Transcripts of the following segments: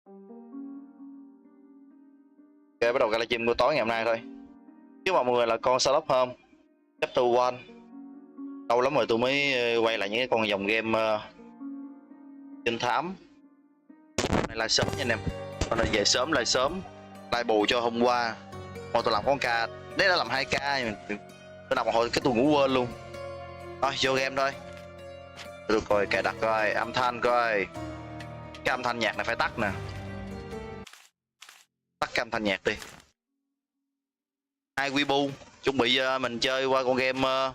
Ok, bắt đầu cái livestream của tối ngày hôm nay thôi. Chúc mọi người là con Sherlock Holmes Chapter 1. Lâu lắm rồi tôi mới quay lại những cái con dòng game trinh thám. Này là sớm nha anh em. Con này về sớm, lại sớm, lại bù cho hôm qua. Hồi tôi làm con ca, đấy đã làm 2 ca, tôi làm một hồi cái tôi ngủ quên luôn. Thôi vô game thôi. Được rồi, cài đặt coi, âm thanh coi. Cái âm thanh nhạc này phải tắt nè. Tắt cái âm thanh nhạc đi. Hai Weibo chuẩn bị mình chơi qua con game mà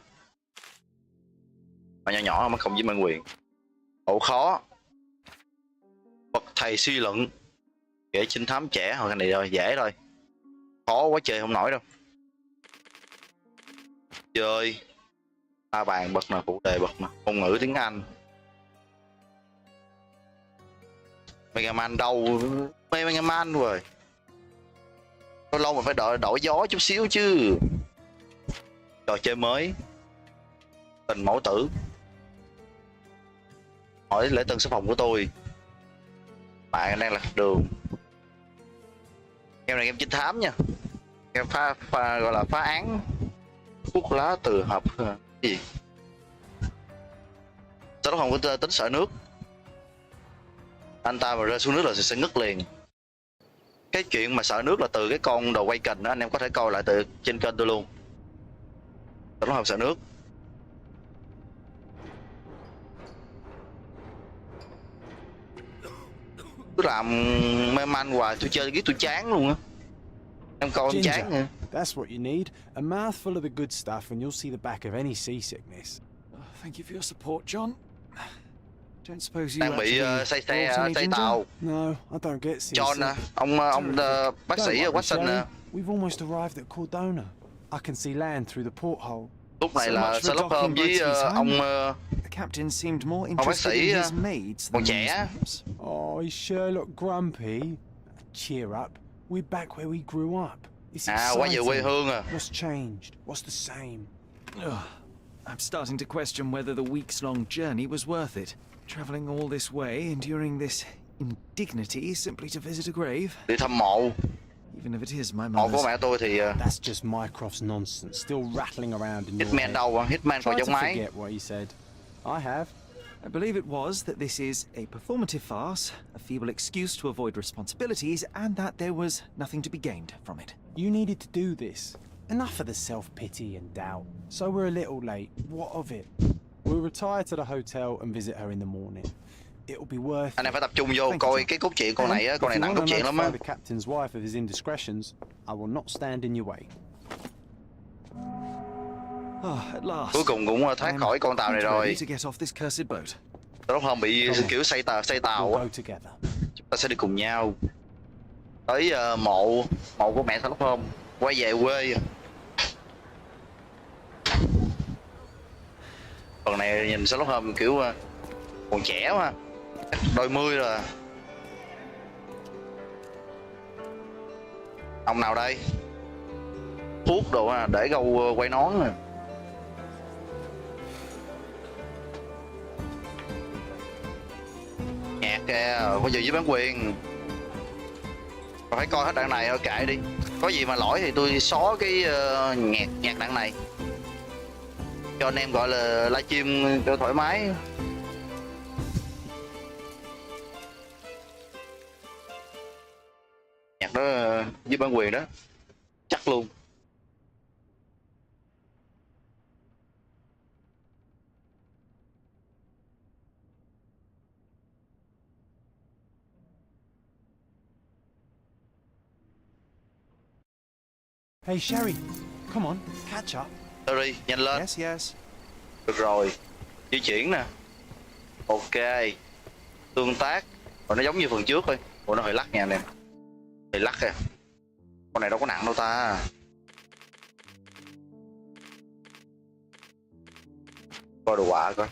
nhỏ nhỏ mà không với bản quyền. Độ khó bậc thầy suy luận kể trinh thám trẻ. Hồi cái này rồi dễ thôi, khó quá chơi không nổi đâu. Chơi ba bàn bật nè, phụ đề bật nè, ngôn ngữ tiếng Anh. Mega Man đâu, Mega Man rồi. Lâu lâu mà phải đổi gió chút xíu chứ. Trò chơi mới, tình mẫu tử. Hỏi lễ tân số phòng của tôi. Bạn đang lạc đường. Game này game trinh thám nha. Game gọi là phá án. Thuốc lá từ hợp cái gì? Sao nó không có tính sợ nước. Anh ta mà rơi xuống nước là sẽ ngất liền. Cái chuyện mà sợ nước là từ cái con đồ quay kình đó, anh em có thể coi lại từ trên kênh tôi luôn. Nó không sợ nước. Cứ làm mê man hoài, tôi chơi cái tôi chán luôn á. Em coi em chán nữa. That's what you need. A mouthful of the good stuff and you'll see the back of any seasickness. Thank you for your support, John. Don't suppose you Đang bị say tàu. No, I don't get seasick. John nè, ông bác sĩ ở Watson nè. We've almost arrived at Cordona. I can see land through the porthole. Lúc này là Sherlock Holmes với ông The captain seemed more bác interested sĩ in his maids còn than trẻ. his maps. Oh, is Sherlock grumpy? Cheer up. We're back where we grew up. It's quay về quê exciting. hương à. What's changed? What's the same? I'm starting to question whether the weeks-long journey was worth it. Traveling all this way, enduring this indignity simply to visit a grave. Đi thăm mộ. Even if it is my Mộ của mother's. mẹ tôi thì That's just Mycroft's nonsense, still rattling around in your Hitman head. đâu, Hitman còn Try trong to máy. forget what he said. I have. I believe it was that this is a performative farce, a feeble excuse to avoid responsibilities, and that there was nothing to be gained from it. You needed to do this. Enough of the self-pity and doubt. So we're a little late. What of it? We'll retire to the hotel and visit her in the morning. It'll be worth Anh em it. phải tập trung vô coi cái cốt truyện con này á, con này nặng cốt truyện lắm á. The captain's wife of his indiscretions, I will not stand in your way. At last. Cuối cùng cũng thoát khỏi con tàu này rồi. To get off this cursed boat. Sherlock Holmes bị kiểu xây tàu We'll á. go together. Chúng ta sẽ đi cùng nhau tới mộ của mẹ Sherlock Holmes, quay về quê. Phần này nhìn Sherlock Holmes kiểu còn trẻ mà, đôi mươi rồi. Ông nào đây? Thuốc đồ để gâu quay nón nè. Nhạc kìa, có gì với bản quyền. Phải coi hết đoạn này thôi, kệ đi. Có gì mà lỗi thì tôi xóa cái nhạc đoạn này cho anh em gọi là livestream cho thoải mái. Nhạc đó với bản quyền đó chắc luôn. Hey Sherry, come on, catch up. Sorry, nhanh lên. Yes. Được rồi, di chuyển nè. Ok, tương tác. Rồi nó giống như phần trước thôi. Ủa nó hơi lắc nha anh em. Hơi lắc kìa. Con này đâu có nặng đâu ta. Coi đồ họa coi.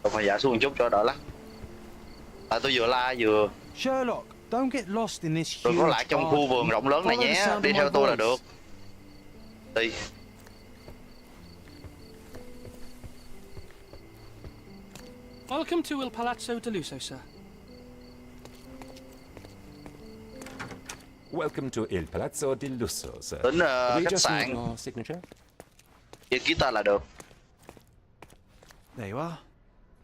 Tôi phải giả xuống một chút cho đỡ lắc. Tại tôi vừa la vừa. Sherlock, Don't get lost in this Đừng có huge lại trong khu vườn rộng lớn này Follow the nhé. sound Đi of theo my tôi là voice. được. Đi. Welcome to Il Palazzo de Lusso, sir. Welcome to Il Palazzo di Lusso, sir. Đến We khách just sạn. need your signature. Chỉ ký tên là được. There you are.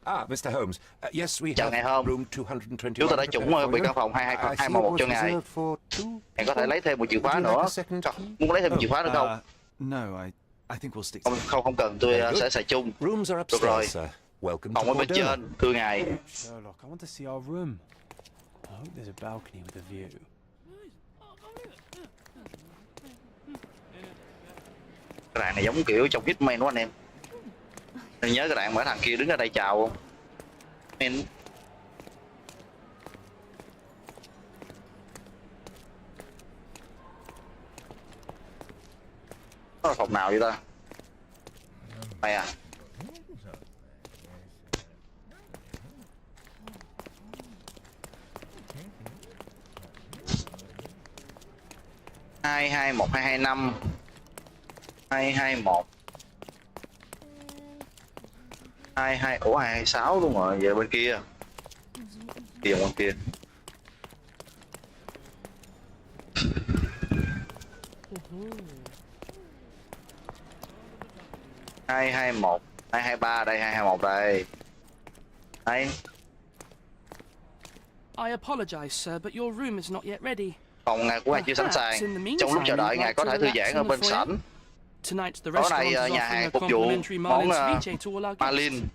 Ah, Mr. Holmes. Yes, we Chào ngày have hôm. room 221. Chúng ta đã trúng prepared for bị you. căn phòng I see it 211 was cho ngài. reserved for two Ngài có thể lấy thêm một chìa khóa Would you like nữa. a second key? Muốn lấy thêm một chìa khóa nữa không? No, I think we'll stick Không, to it. không cần, tôi Very good. sẽ xài chung. Rooms are Được rồi. upstairs, sir. Welcome Phòng to ở bên Cordova. trên, thưa ngài. Sherlock, I want to see our room. I hope there's a balcony with a view. Cái đàn này giống kiểu trong Hitman quá anh em. Anh nhớ cái đàn mà thằng kia đứng ở đây chào không? Em. Đó là phòng nào vậy ta? Đây à? Hai hai một hai hai năm 221 22 ủa 226 luôn rồi, về bên kia. Kia bên kia. Hai hai một 223 đây, 221 đây. Đây. I apologize, sir, but your room is not yet ready. Phòng ngài của ngài chưa sẵn sàng. Trong lúc chờ đợi ngài có thể thư giãn ở bên sảnh. Tonight, the Tối restaurant nay is nhà offering hàng a phục vụ complimentary món Marlin's ceviche to all our guests. Marlin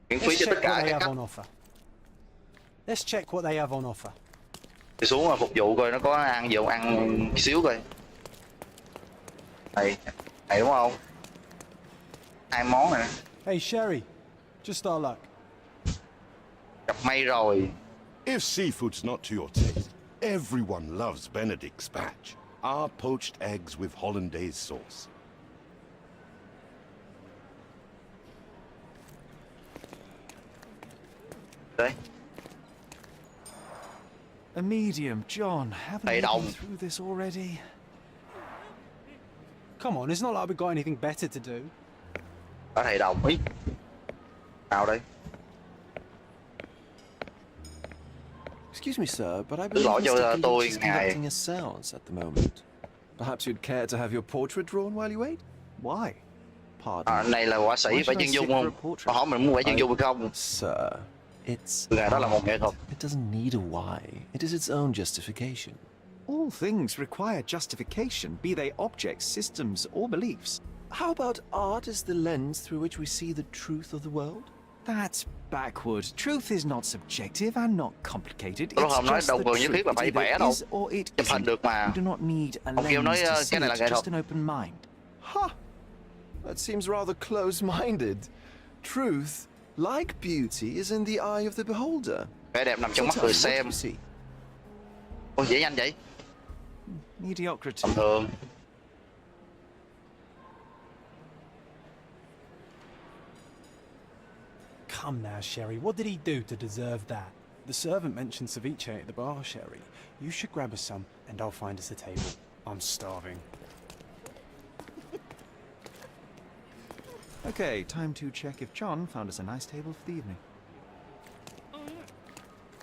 miễn phí Let's cho tất check cả what they các have khách. on offer. Let's check what they have on offer. Đi xuống phục vụ coi nó có ăn gì không, ăn xíu coi. Này, này đúng không? Hai món này. Hey, Sherry, just our luck. Gặp may rồi. If seafood's not to your taste, everyone loves Benedict's batch. Our poached eggs with hollandaise sauce. Đấy. A medium, John. Haven't Hey, we đồng. been through this already? Come on, it's not like we've got anything better to do. Có thầy đồng ý. Nào đây? Excuse me, sir, but I Thứ believe lỗi cho Mr. tôi Keyes is ngài. conducting a seance at the moment. Perhaps you'd care to have your portrait drawn while you wait? Why? Pardon. Này là họa sĩ Why vẽ should I chân dung sit for không? a portrait? Họ hỏi mình muốn vẽ chân dung hay không? Sir, it's... Ngài đó là một nghệ thuật. It doesn't need a why. It is its own justification. All things require justification, be they objects, systems, or beliefs. How about art as the lens through which we see the truth of the world? That's backward. Truth is not subjective and not complicated. Tôi It's không nói just đâu the cần nhất thiết là truth. phải It vẽ either đâu. is or it Chụp hình isn't. được mà. You do not need a Ông kêu nói lens to cái see này là it, nghệ just thuật. an open mind. Ha! That seems rather close-minded. Truth, like beauty, is in the eye of the beholder. Vẻ đẹp nằm trong So mắt tell người me, what do xem. you see? Ôi vẽ nhanh vậy? Mediocrity. Tầm thường. Come now, Sherry, what did he do to deserve that? The servant mentioned ceviche at the bar, Sherry. You should grab us some, and I'll find us a table. I'm starving. Okay, time to check if John found us a nice table for the evening.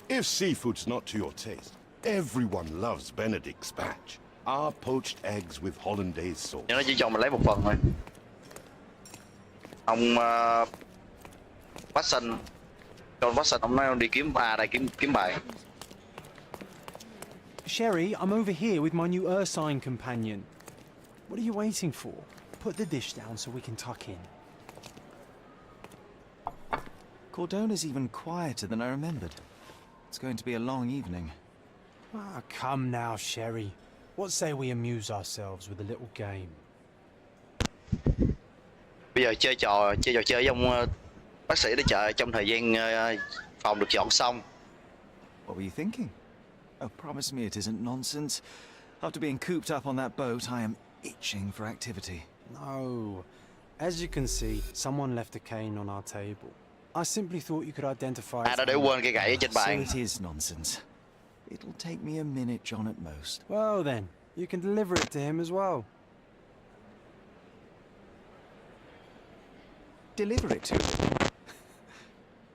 If seafood's not to your taste, everyone loves Benedict's batch. Our poached eggs with hollandaise sauce. Nhưng nó chỉ cho mình lấy một phần thôi. Ông Watson, John Watson, ông nói ông đi kiếm đây kiếm bài. Sherry, I'm over here with my new Ursine companion. What are you waiting for? Put the dish down so we can tuck in. Cordona's even quieter than I remembered. It's going to be a long evening. Ah, come now, Sherry. What say we amuse ourselves with a little game? Bây giờ chơi trò chơi với ông bác sĩ để chờ trong thời gian phòng được dọn xong. What were you thinking? Oh, promise me it isn't nonsense. After being cooped up on that boat, I am itching for activity. No. As you can see, someone left a cane on our table. I simply thought you could identify À its đã để owner. quên cây gậy ở trên So bàn. it is nonsense. It'll take me a minute, John, at most. Well then, you can deliver it to him as well. Deliver it to him?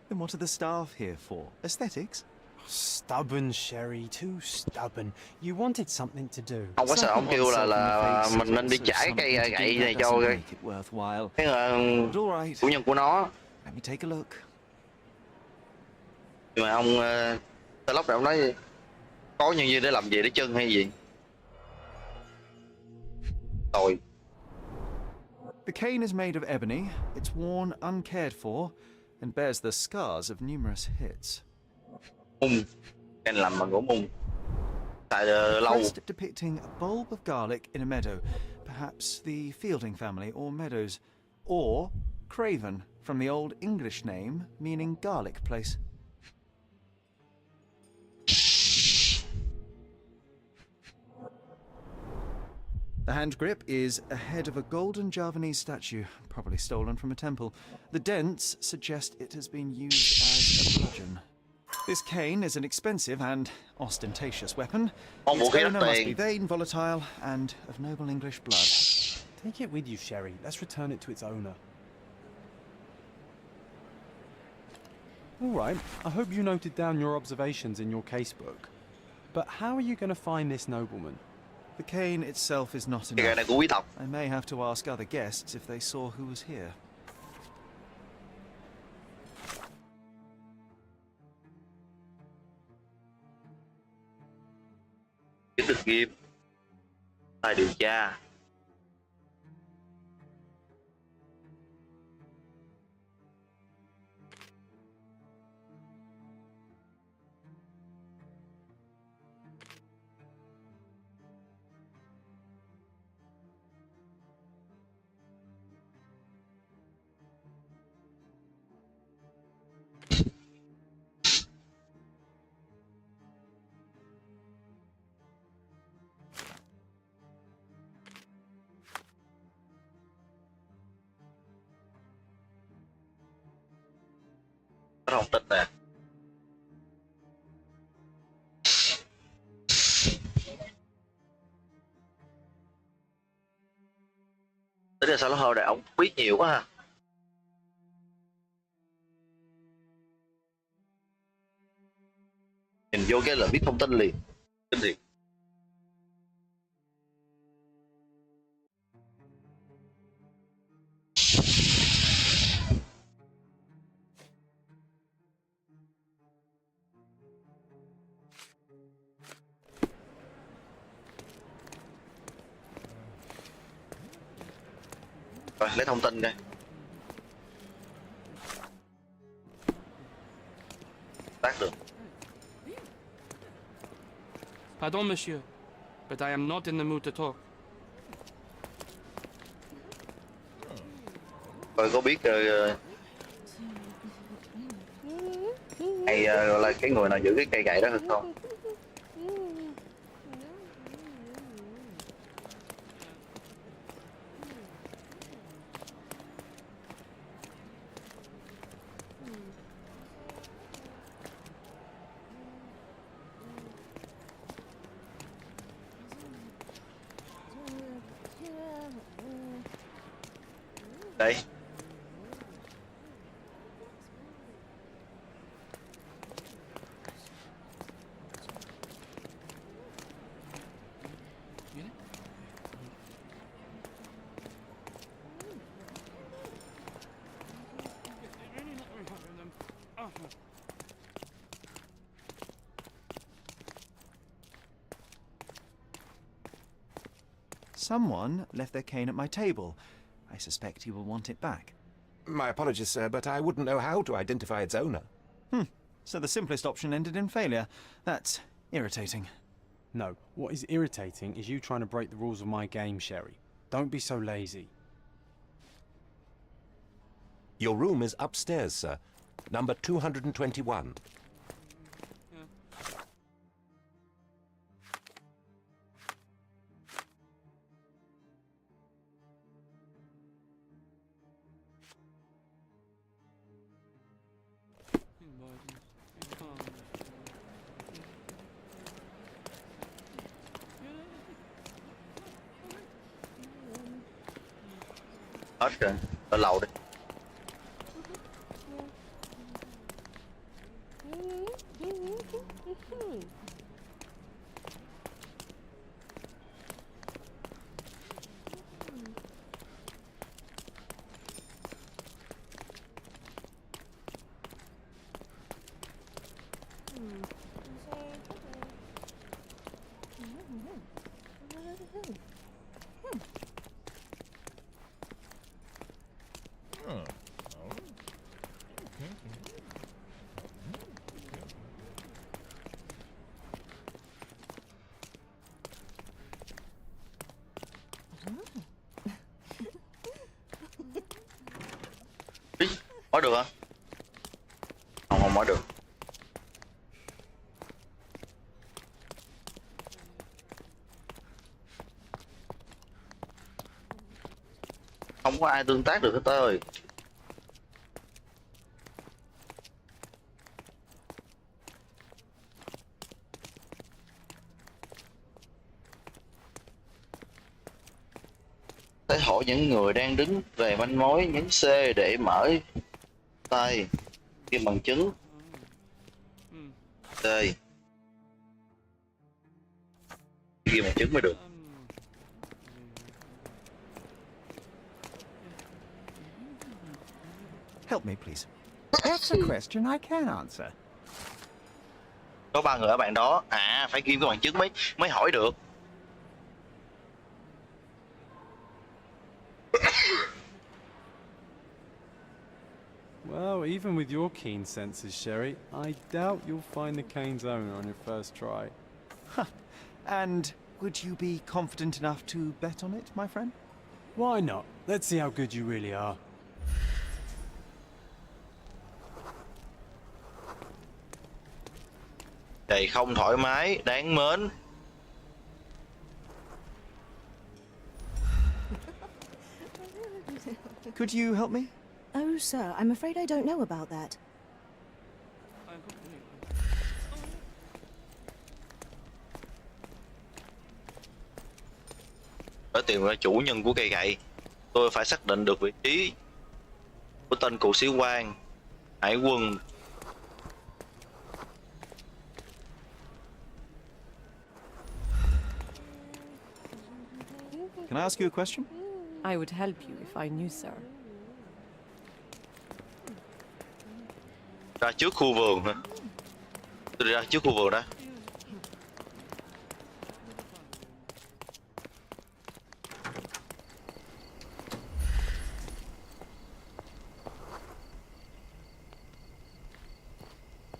Then what are the staff here for? Aesthetics? Stubborn, Sherry, too stubborn. You wanted something to do. Ông có sợ ông kêu là mình nên đi trả cái gậy này cho cái chủ nhân của nó. Let me take a look. Nhưng mà ông Sherlock này ông nói có nhân viên để làm gì, để chân hay gì? Rồi. The cane is made of ebony. It's worn uncared for and bears the scars of numerous hits. Mung, cane làm bằng gỗ mung. Tại lâu. Crest depicting a bulb of garlic in a meadow, perhaps the Fielding family or Meadows, or Craven from the Old English name meaning garlic place. The hand grip is a head of a golden Javanese statue, probably stolen from a temple. The dents suggest it has been used as a bludgeon. This cane is an expensive and ostentatious weapon. Its owner must be vain, volatile, and of noble English blood. Take it with you, Sherry. Let's return it to its owner. All right, I hope you noted down your observations in your casebook. But how are you going to find this nobleman? The cane itself is not Cái gậy này enough. của quý tộc. I may have to ask other guests if they saw who was here. Kiến thức game, tài điều tra. Có thông tin nè. Tính ra sao nó hơi đại ông biết nhiều quá ha. Nhìn vô cái là biết thông tin liền. Kinh thiệt. Rồi, lấy thông tin coi. Tác được. Pardon, monsieur, but I am not in the mood to talk. Rồi có biết hay gọi là cái người nào giữ cái cây gậy đó được không? Đây. Someone left their cane at my table. I suspect he will want it back. My apologies, sir, but I wouldn't know how to identify its owner. So the simplest option ended in failure. That's irritating. No, what is irritating is you trying to break the rules of my game, Sherry. Don't be so lazy. Your room is upstairs, sir. Number 221. Hết rồi, ở lầu đi. Ý, mở được hả? Không, không mở được. Không có ai tương tác được hết ơi. Tới hỏi những người đang đứng về manh mối, nhấn C để mở tay ghi bằng chứng. C ghi bằng chứng mới được. Help me, please. That's a question I can answer. Có 3 người ở bạn đó. À, phải ghi cái bằng chứng mới hỏi được. Well, even with your keen senses, Sherry, I doubt you'll find the cane's owner on your first try. And would you be confident enough to bet on it, my friend? Why not? Let's see how good you really are. Đầy không thoải mái, đáng mến. Could you help me? Oh, sir, I'm afraid I don't know about that. Để tìm ra chủ nhân của cây gậy, tôi phải xác định được vị trí của tên cựu sĩ quan hải quân. Can I ask you a question? I would help you if I knew, sir. Ra trước khu vườn hả? Tôi đi ra trước khu vườn đó.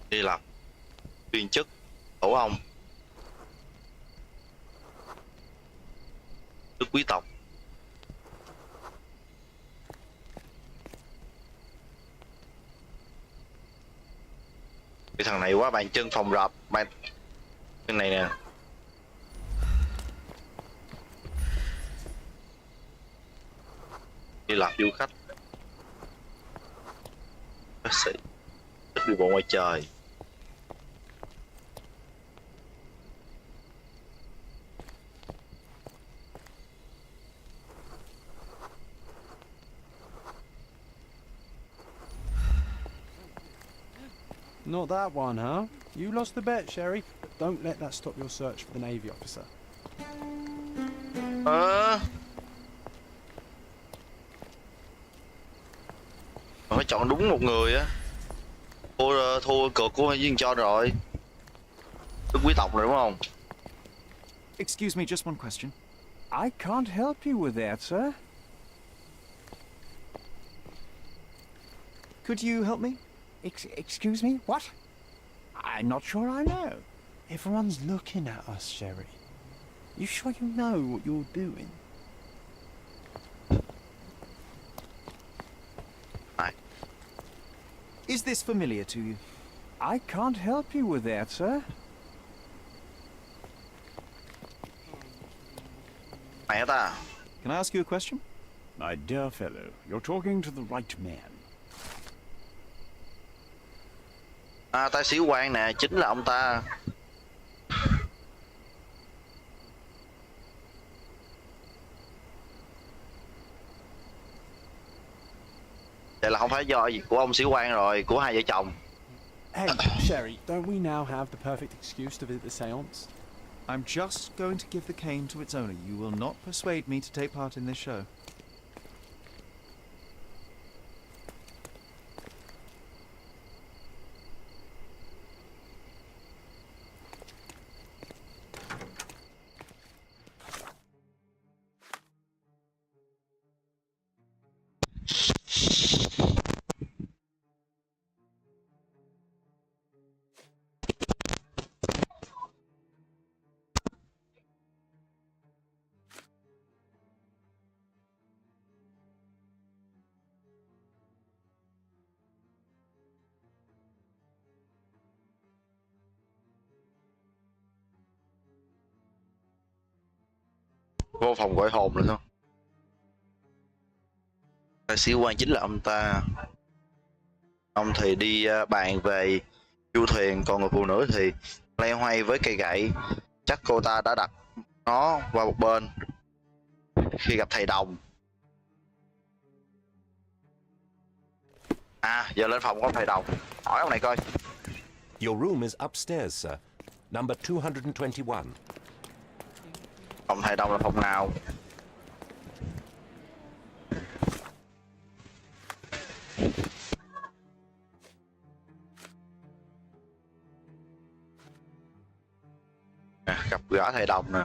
Đi làm viên chức tổ ong, đức quý tộc. Cái thằng này quá bàn chân phòng rập, bàn chân này nè. Đi làm du khách, bác sĩ, thích đi bộ ngoài trời. Not that one, huh? You lost the bet, Sherry. Don't let that stop your search for the Navy officer. Phải chọn đúng một người á. Thua cược của viên cho rồi. Đức quý tộc rồi đúng không? Excuse me, just one question. I can't help you with that, sir. Could you help me? Excuse me? What? I'm not sure I know. Everyone's looking at us, Sherry. You sure you know what you're doing? Is this familiar to you? I can't help you with that, sir. Mẹ ta. Can I ask you a question? My dear fellow, you're talking to the right man. À, ta sĩ quan nè, chính là ông ta. Vậy là không phải do của ông sĩ quan rồi, của hai vợ chồng. Hey, Sherry, don't we now have the perfect excuse to visit the seance? I'm just going to give the cane to its owner. You will not persuade me to take part in this show. Vô phòng gọi hồn nữa không? Đại sĩ quan chính là ông ta. Ông thì đi bàn về du thuyền, còn người phụ nữ thì loay hoay với cây gậy. Chắc cô ta đã đặt nó qua một bên khi gặp thầy đồng. À, giờ lên phòng của thầy đồng, hỏi ông này coi. Your room is upstairs, sir. Number 221. Phòng thầy đồng là phòng nào? À, gặp gỡ thầy đồng nè.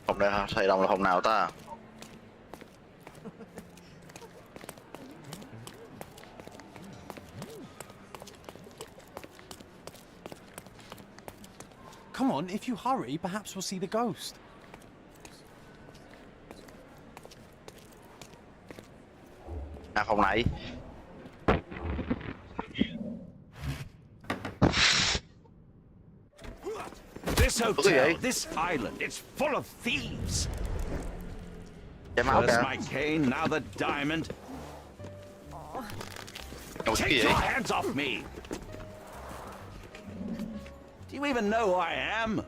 Phòng đây thầy đồng là phòng nào ta? Come on, if you hurry, perhaps we'll see the ghost. À, phòng này. This hotel, this island, it's full of thieves. First my cane, now the diamond. Take your hands off me! Do you even know who I am?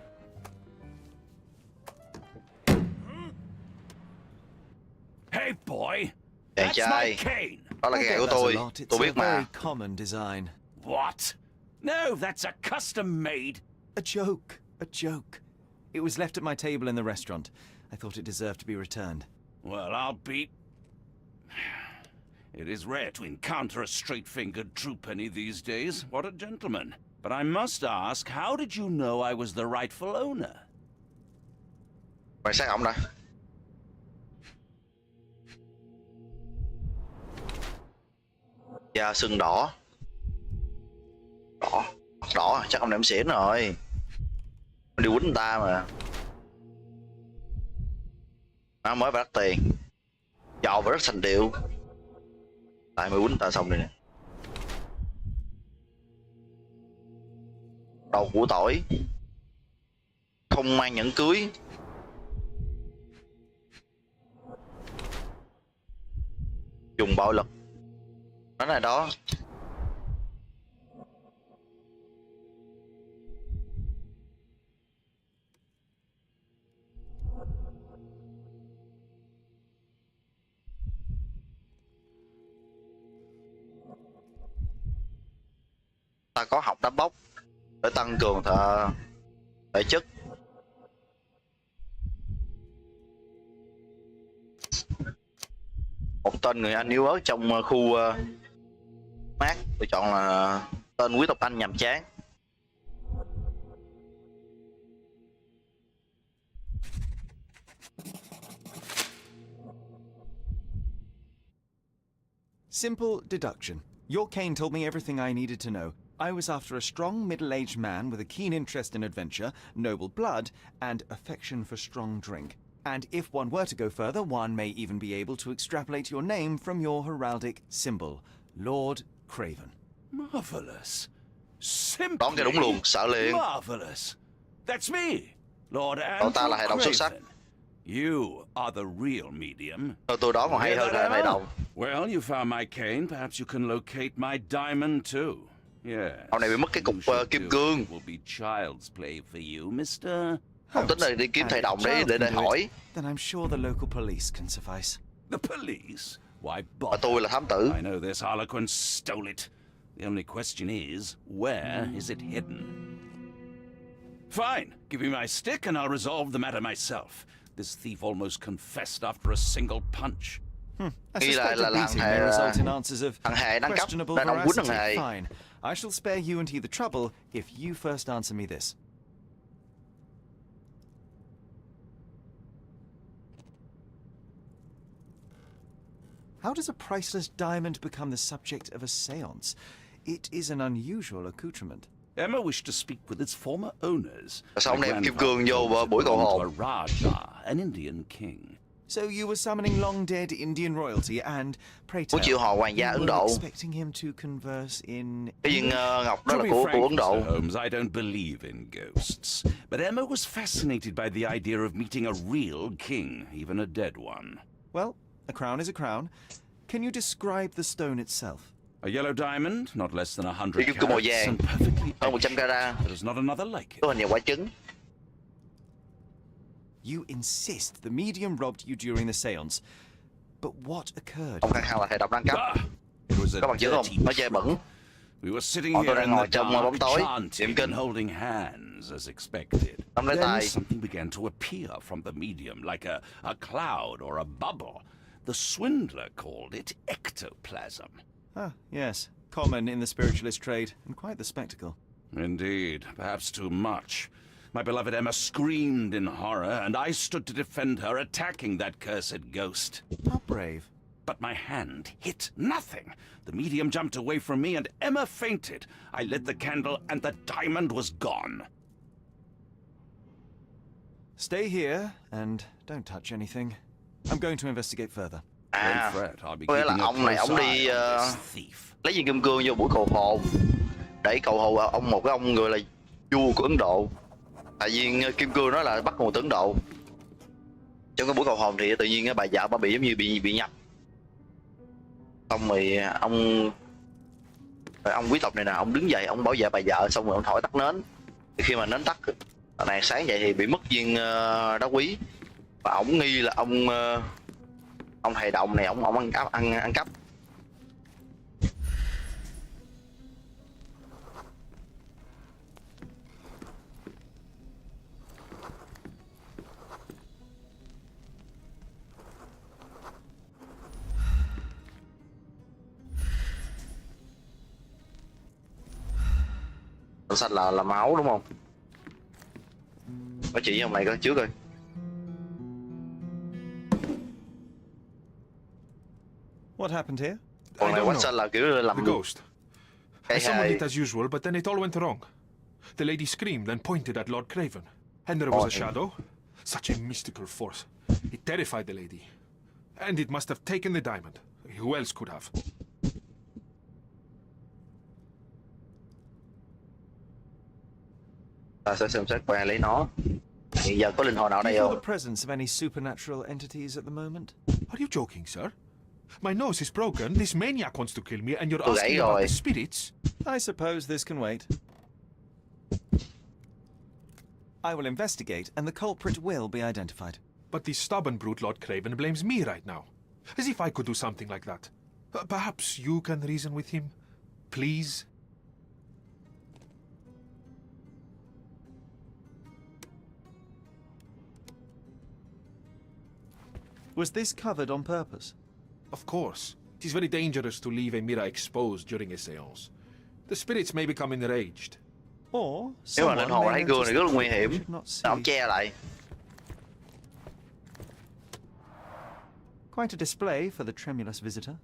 Hey boy, that's my cane. Đó là cái gậy của tôi biết mà. Very common design. What? No, that's a custom made. A joke. A joke. It was left at my table in the restaurant. I thought it deserved to be returned. Well, I'll be... It is rare to encounter a straight-fingered true penny these days. What a gentleman. But I must ask, how did you know I was the rightful owner? Quan sát ổng đã. Da sưng đỏ. Đỏ. Đỏ, chắc ông này em xỉn rồi. Đi quýnh người ta mà. Nó mới phải đắt tiền. Giàu và rất sành điệu. Tại mới quýnh người ta xong rồi nè. Đầu củ tỏi. Không mang nhẫn cưới. Dùng bạo lực. Nó này đó. Ta có học đá bóng để tăng cường thể chất. Một tên người Anh yếu ớt trong khu mát, tôi chọn là tên quý tộc Anh nhàm chán. Simple deduction. Your cane told me everything I needed to know. I was after a strong middle-aged man with a keen interest in adventure, noble blood, and affection for strong drink. And if one were to go further, one may even be able to extrapolate your name from your heraldic symbol, Lord Craven. Marvelous. Simply Đón cái đúng luôn, sợ liền. marvelous. That's me, Lord Cậu ta là Andrew hài đồng xuất sắc. Craven. You are the real medium. Tôi đó còn hay hơn là hài đồng. Well, you found my cane. Perhaps you can locate my diamond too. Yeah. Ông này bị mất cái cục kim cương. Will be child's play for you, Mister. Ông tính là đi kiếm thầy đồng để hỏi. Then I'm sure the local police can suffice. The police? Why Mà bother? tôi là thám tử. I know this harlequin stole it. The only question is, where is it hidden? Fine. Give me my stick and I'll resolve the matter myself. This thief almost confessed after a single punch. I suspect a beating may result in answers of questionable veracity. Fine. I shall spare you and he the trouble if you first answer me this. How does a priceless diamond become the subject of a séance? It is an unusual accoutrement. Emma wished to speak with its former owners. Sao ông đem kim cương vô buổi cầu hôn? A Raja, an Indian king. So you were summoning long-dead Indian royalty and, pray tell, Của triệu họ hoàng gia you Ấn were Độ. expecting him to converse in Cái viên ngọc đó To là be của frank, Ấn Độ. Mr. Holmes, I don't believe in ghosts. But Emma was fascinated by the idea of meeting a real king, even a dead one. Well, a crown is a crown. Can you describe the stone itself? A yellow diamond, not less than 100 Kim cương màu carats, vàng, and perfectly hơn 100 etched. carat. There's not another like it. Có hình như quả trứng. You insist the medium robbed you during the séance. But what occurred? Ông khăng khăng là thầy độc đang cấp. It was a Có bằng chứng không? dirty Nó chơi bẩn. We were sitting Bọn tôi here đang in ngồi the trong bóng dark, tối, chanting niệm kinh. and holding hands as expected. Nắm lấy Then tay. something began to appear from the medium, like a cloud or a bubble. The swindler called it ectoplasm. Ah, yes. Common in the spiritualist trade, and quite the spectacle. Indeed, perhaps too much. My beloved Emma screamed in horror, and I stood to defend her, attacking that cursed ghost. How brave. But my hand hit nothing. The medium jumped away from me, and Emma fainted. I lit the candle, and the diamond was gone. Stay here, and don't touch anything. I'm going to investigate further. À, Don't fret, I'll be có nghĩa là keeping a ông này close ông đi eye on this thief. lấy viên kim cương vô buổi cầu hôn để cầu hôn một cái ông người là vua của Ấn Độ. Tại viên kim cương đó là bắt nguồn từ Ấn Độ. Trong cái buổi cầu hôn thì tự nhiên cái bà vợ bà bị giống như bị nhập. Xong rồi ông quý tộc này nè, ông đứng dậy ông bảo vệ bà vợ, xong rồi ông thổi tắt nến. Thì khi mà nến tắt này sáng dậy thì bị mất viên đá quý, và ông nghi là ông thầy động này ông ăn cắp. Màu xanh là máu đúng không? Có chỉ với ông này coi trước coi. What happened here? Còn này don't quách know. xanh là kiểu là The làm ghost. I cái summoned hài. it as usual, but then it all went wrong. The lady screamed and pointed at Lord Craven. And there was a shadow. Such a mystical force. It terrified the lady. And it must have taken the diamond. Who else could have? Ta sẽ xem xét qua lấy nó. Hiện giờ có linh hồn nào Do đây you feel không? the presence of any supernatural entities at the moment? Are you joking, sir? My nose is broken. This maniac wants to kill me, and you're Tôi asking gãy about rồi. the spirits? I suppose this can wait. I will investigate, and the culprit will be identified. But this stubborn brute Lord Craven blames me right now. As if I could do something like that. Perhaps you can reason with him? Please? Was this covered on purpose? Of course. It is very dangerous to leave a mirror exposed during a séance. The spirits may become enraged. Or Nếu mà someone linh hồn may thấy gương notice này rất là that nguy they hiểm, should not ông see. che lại. Quite a display for the tremulous visitor.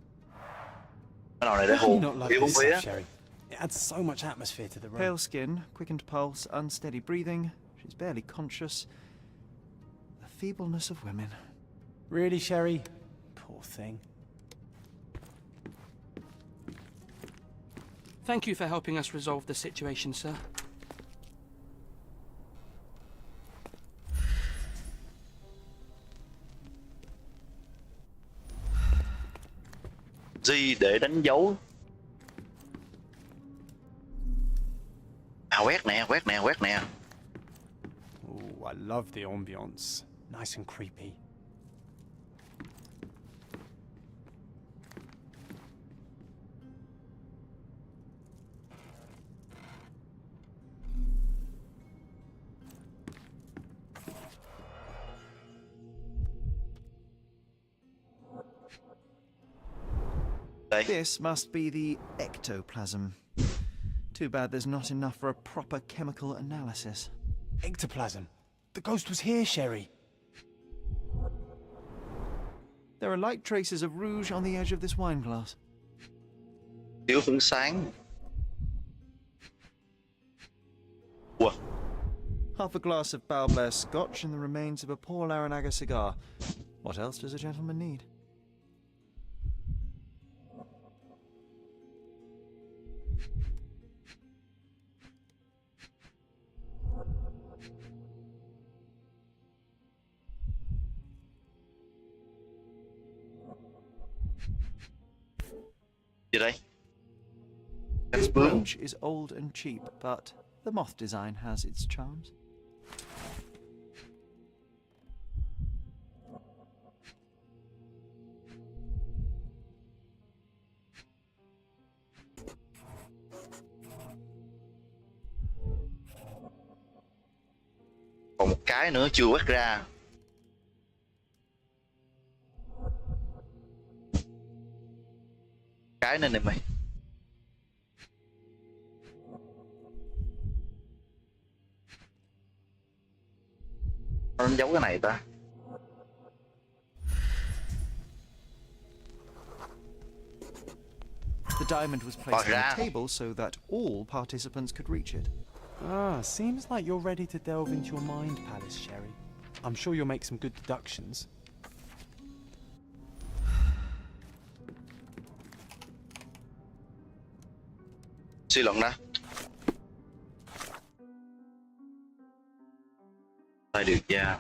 Cái nào này để How can you hù, not love yêu this bóng vía. stuff, Sherry? It adds so much atmosphere to the room. Pale skin, quickened pulse, unsteady breathing. She's barely conscious. The feebleness of women. Really, Sherry? Poor thing. Thank you for helping us resolve the situation, sir. Gì để đánh dấu. À, quét nè, quét nè, quét nè. Oh, I love the ambience. Nice and creepy. This must be the ectoplasm. Too bad there's not enough for a proper chemical analysis. Ectoplasm. The ghost was here, Sherry. There are light traces of rouge on the edge of this wine glass. Thiếu phấn sáng. Ủa, Half a glass of Balblair scotch and the remains of a Paul Aranaga cigar. What else does a gentleman need? gì đây? This brooch is old and cheap, but the moth design has its charms. Còn một cái nữa chưa quét ra. Cái này này mày. Nó đánh dấu cái này ta. The diamond was placed on the table so that all participants could reach it. Ah, seems like you're ready to delve into your mind palace, Sherry. I'm sure you'll make some good deductions. Suy luận đã. Tài điều tra.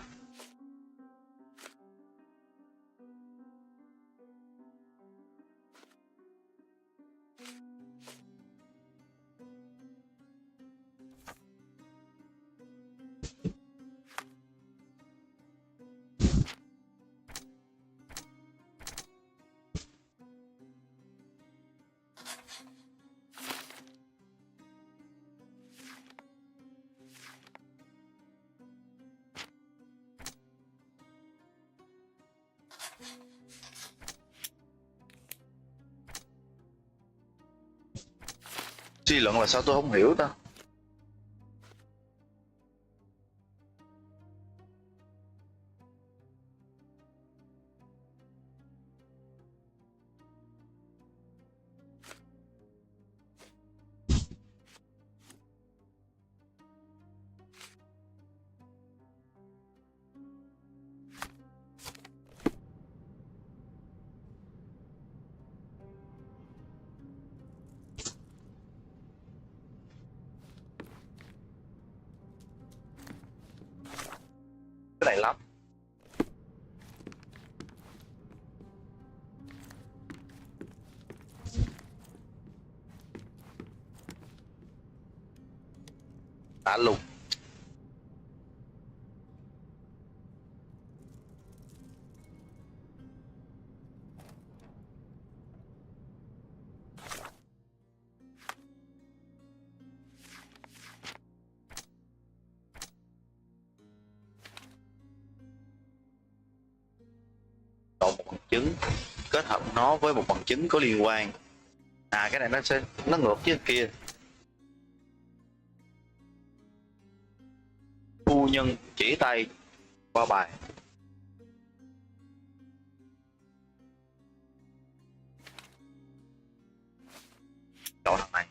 Suy luận là sao tôi không hiểu ta. Cái này lắm. Đã lục. Chọn một bằng chứng, kết hợp nó với một bằng chứng có liên quan. À, cái này nó ngược với kia. Phu nhân chỉ tay qua bài. Chọn thằng này.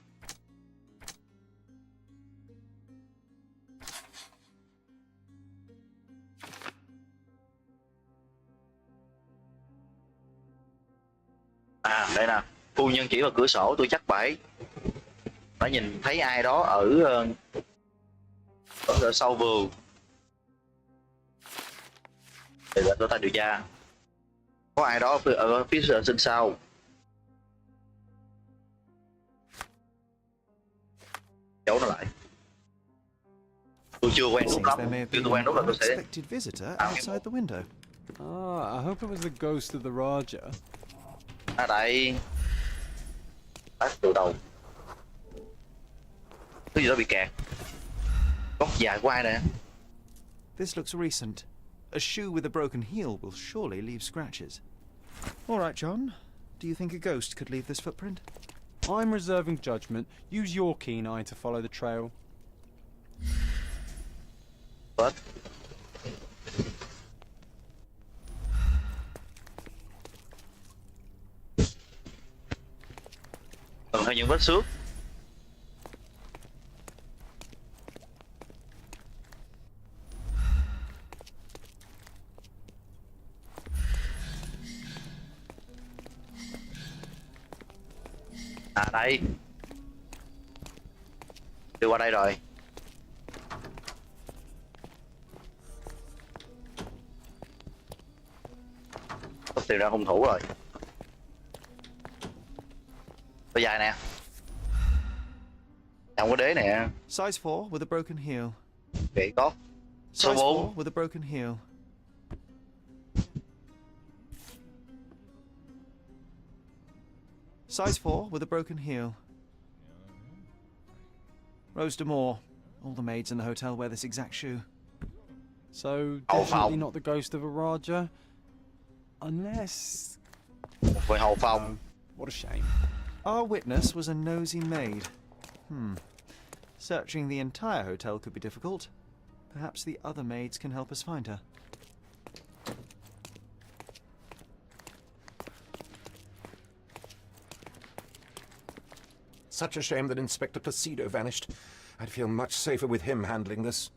À, đây nè, phu nhân chỉ vào cửa sổ, tôi chắc phải đã nhìn thấy ai đó ở sau vườn. Để là tôi ta điều tra. Có ai đó ở phía sân sau. chưa quen Seems nút lắm. there may have Chưa been tôi quen an nút là tôi sẽ unexpected visitor outside the window. Ah, I hope it was the ghost of the Raja. ở đây. Tắt từ đầu. Thứ gì đó bị kẹt. Góc dài của ai nè? This looks recent. A shoe with a broken heel will surely leave scratches. All right, John. Do you think a ghost could leave this footprint? I'm reserving judgment. Use your keen eye to follow the trail. What? Cần theo những vết xước. À đây. Đi qua đây rồi. Có tìm ra hung thủ rồi. Có dài nè. Không có đế nè. Size 4 with a broken heel. Gậy gót. Số Size 4 4. with a broken heel. Size 4 with a broken heel. Rose D'Amour. All the maids in the hotel wear this exact shoe. So, Hậu definitely phòng. not the ghost of a Raja. Unless... Với hậu phòng. What a shame. Our witness was a nosy maid. Searching the entire hotel could be difficult. Perhaps the other maids can help us find her. Such a shame that Inspector Placido vanished. I'd feel much safer with him handling this.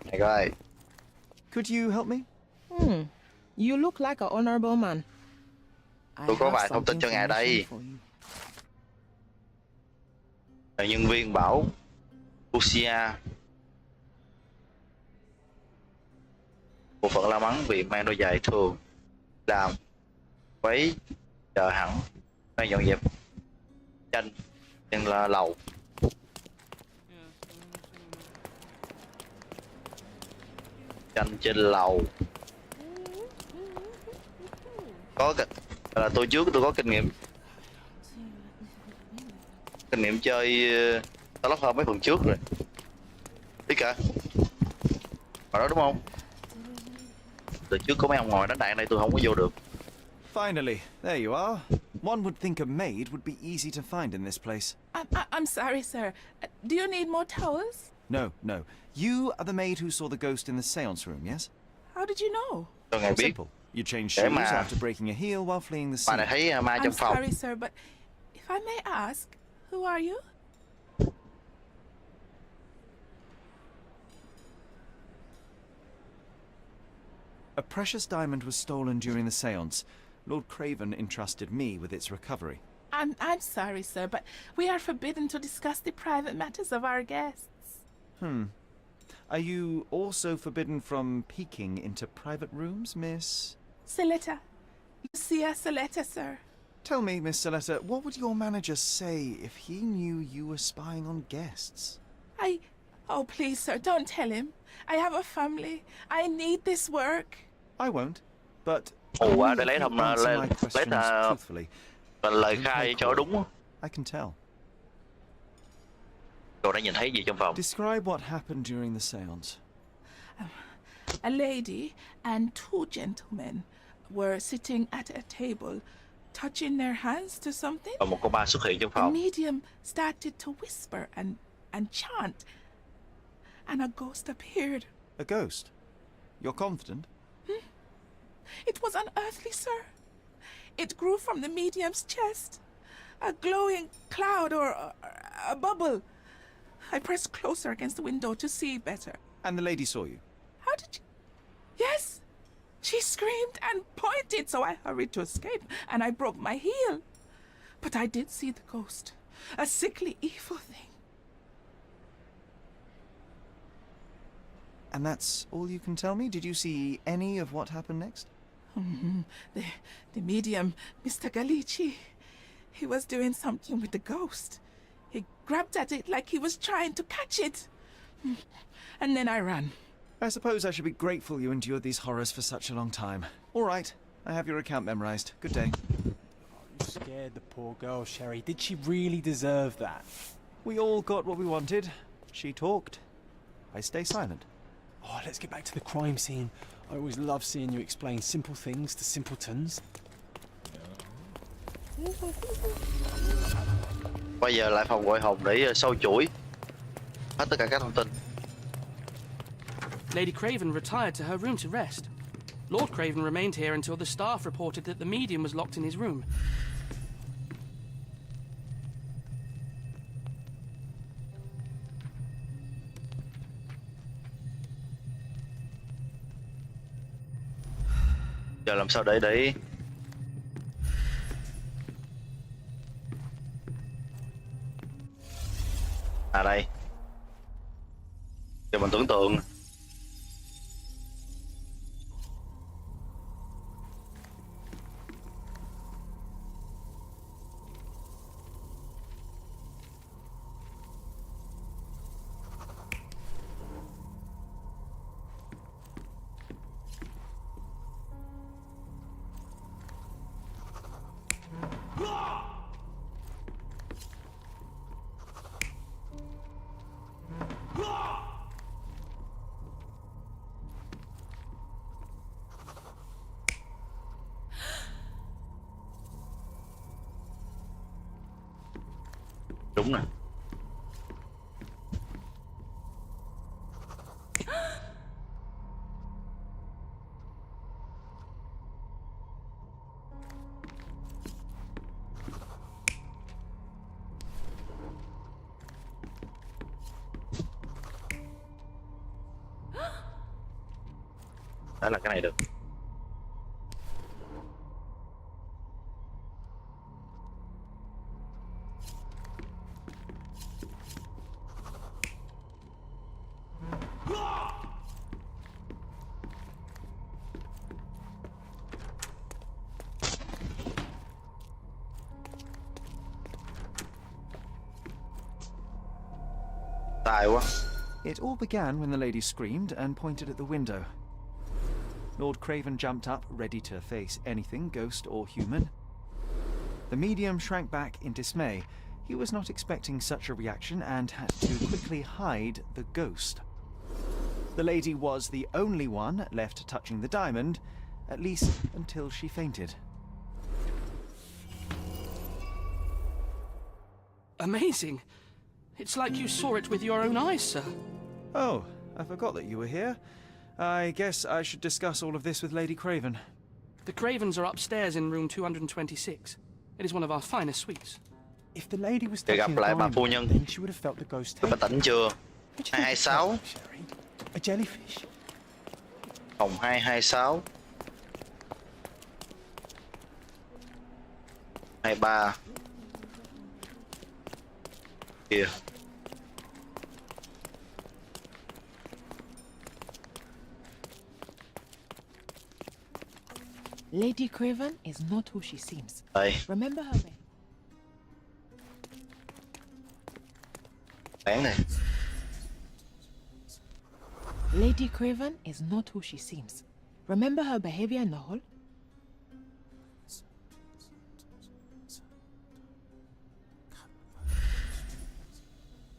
Này coi. Could you help me? You look like an honorable man. Tôi có vài thông tin cho ngài đây. Là nhân viên bảo Lucia. Bộ phận la mắng vì mang đôi giày thường làm quấy chờ hẳn đang dọn dẹp tranh trên là lầu. Tranh trên lầu. Có là tôi trước tôi có kinh nghiệm chơi tao lóc hơn mấy phần trước rồi. Biết cả ở đó đúng không? Từ trước có mấy ông ngồi đánh đạn đây tôi không có vô được. Finally, there you are. One would think a maid would be easy to find in this place. I'm sorry, sir. Do you need more towels? No, no. You are the maid who saw the ghost in the seance room, yes? How did you know? Cho ngài biết. Simple. You changed Để shoes mà- after breaking a heel while fleeing the Bà scene. này thấy ma I'm trong phòng. sorry, sir, but if I may ask, who are you? A precious diamond was stolen during the seance. Lord Craven entrusted me with its recovery. I'm sorry, sir, but we are forbidden to discuss the private matters of our guests. Are you also forbidden from peeking into private rooms, Miss? Saletta. Lucia Saletta, sir. Tell me, Miss Saletta, what would your manager say if he knew you were spying on guests? Oh, please, sir, don't tell him. I have a family. I need this work. I won't, but Ồ, only để if lấy you thông answer lấy my questions truthfully. lời khai cho đúng. I can tell. Cậu đã nhìn thấy gì trong phòng? Describe what happened during the seance. A lady and two gentlemen were sitting at a table, touching their hands to something. Và một con ma xuất hiện trong The phòng. medium started to whisper and chant, and a ghost appeared. A ghost? You're confident? It was unearthly, sir. It grew from the medium's chest, a glowing cloud or a bubble. I pressed closer against the window to see better. And the lady saw you? How did you... Yes! She screamed and pointed, so I hurried to escape, and I broke my heel. But I did see the ghost. A sickly, evil thing. And that's all you can tell me? Did you see any of what happened next? The medium, Mr. Galici, he was doing something with the ghost. He grabbed at it like he was trying to catch it. And then I ran. I suppose I should be grateful you endured these horrors for such a long time. All right, I have your account memorized. Good day. You scared the poor girl, Sherry. Did she really deserve that? We all got what we wanted. She talked. I stay silent. Oh, let's get back to the crime scene. I always love seeing you explain simple things to simpletons. Bây giờ lại phòng gọi hồn để sâu chuỗi hết tất cả các thông tin. Lady Craven retired to her room to rest. Lord Craven remained here until the staff reported that the medium was locked in his room. Giờ làm sao để ý? À đây. Giờ mình tưởng tượng. Đúng nè. Đó là cái này được. Tài quá. It all began when the lady screamed and pointed at the window. Lord Craven jumped up, ready to face anything, ghost or human. The medium shrank back in dismay. He was not expecting such a reaction and had to quickly hide the ghost. The lady was the only one left touching the diamond, at least until she fainted. Amazing. It's like you saw it with your own eyes, sir. Oh, I forgot that you were here. I guess I should discuss all of this with Lady Craven. The Cravens are upstairs in room 226. It is one of our finest suites. If the lady was Để gặp touching a lại bà phu diamond, nhân. then she would have felt the ghost Bà take. tỉnh chưa? Where'd you get this 226. from, Sherry? A jellyfish? Phòng 226. 23. Kìa. Lady Craven is not who she seems. Đây. Remember her. Đáng này. Lady Craven is not who she seems. Remember her behavior in the hall?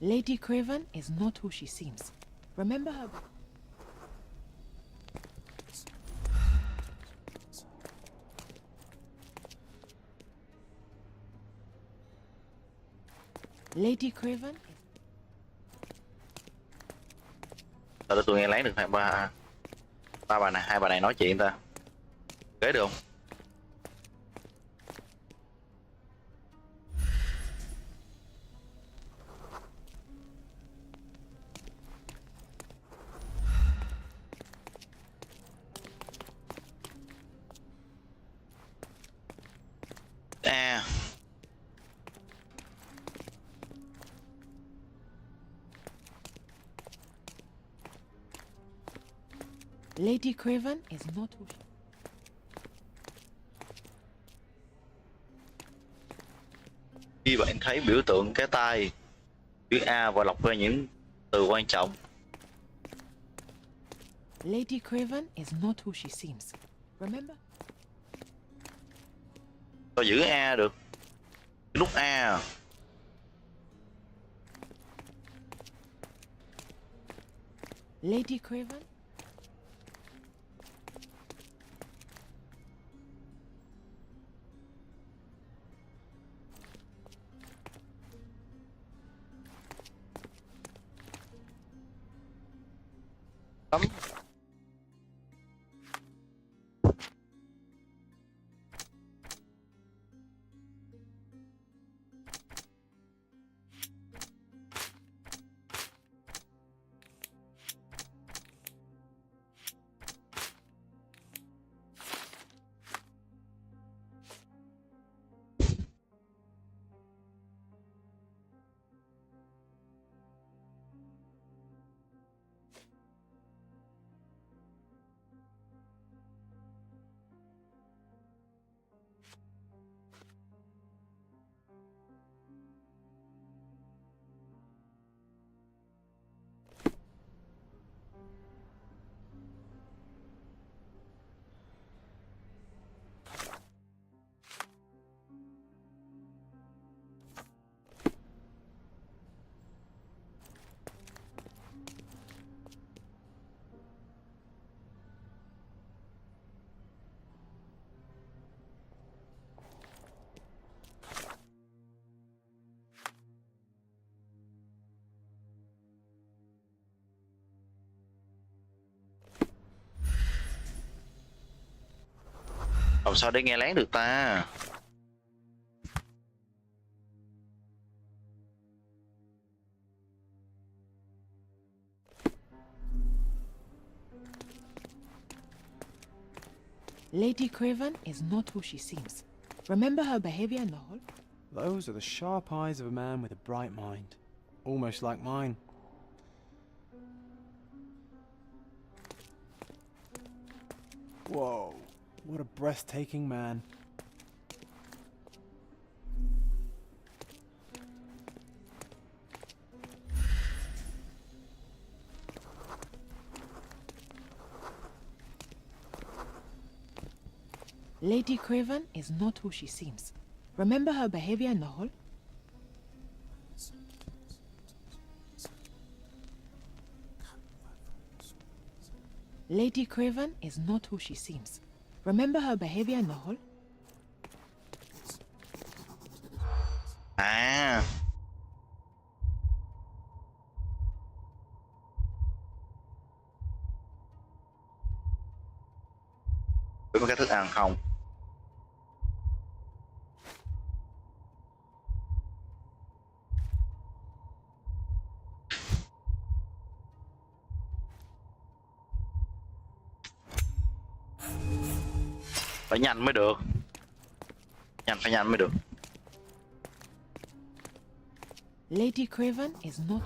Lady Craven is not who she seems. Remember her. Lady Craven. Để tôi nghe lén được ba bà này, hai bà này nói chuyện ta. Kế được không? À, Lady Craven is not who she... Khi bạn thấy biểu tượng cái tay, chữ A và lọc ra những từ quan trọng. Lady Craven is not who she seems. Remember? Sao giữ A được? Nút A. Lady Craven? Tấm. Làm sao để nghe lén được ta? Lady Craven is not who she seems. Remember her behavior in the hall? Those are the sharp eyes of a man with a bright mind. Almost like mine. Whoa, what a breathtaking man. Lady Craven is not who she seems. Remember her behavior in the hall? Lady Craven is not who she seems. Remember her behavior in the hall? À. Với cái thức ăn không? Phải nhanh mới được. Phải nhanh mới được. Lady Craven is not...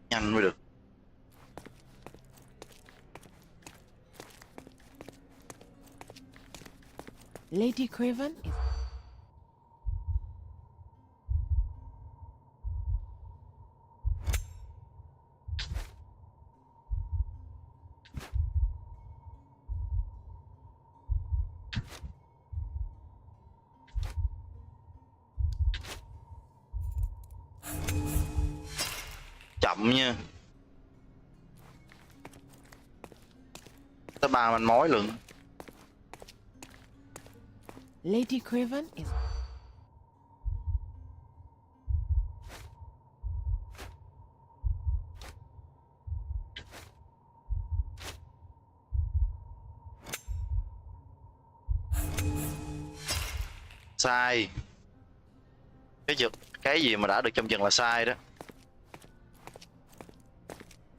Nhanh mới được. Lady Craven is... Chậm nha. Tới 3 manh mối luôn. Lady Craven is... Sai. cái gì mà đã được trong chừng là sai đó.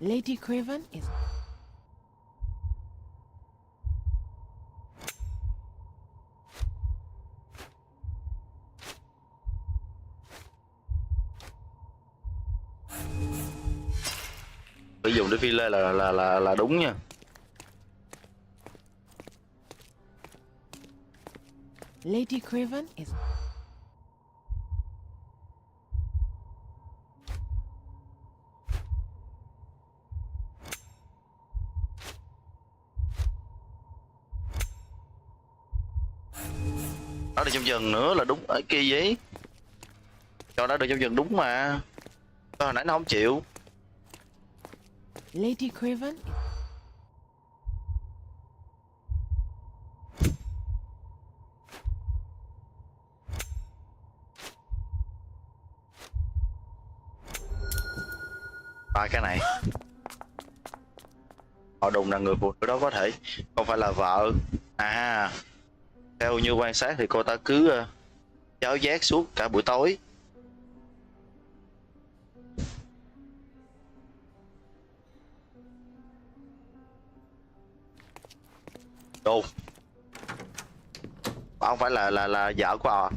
Lady Craven is... Sử dụng để phi lê là đúng nha. Lady Craven is... Đó được trong chừng nữa là đúng. Ở kia gì? Cho nó được trong chừng đúng mà. Sao hồi nãy nó không chịu? Lady Craven is... Ba cái này. Họ đùng là người phụ nữ đó có thể không phải là vợ. À, theo như quan sát thì cô ta cứ giáo giác suốt cả buổi tối. Đồ. Bà không phải là vợ của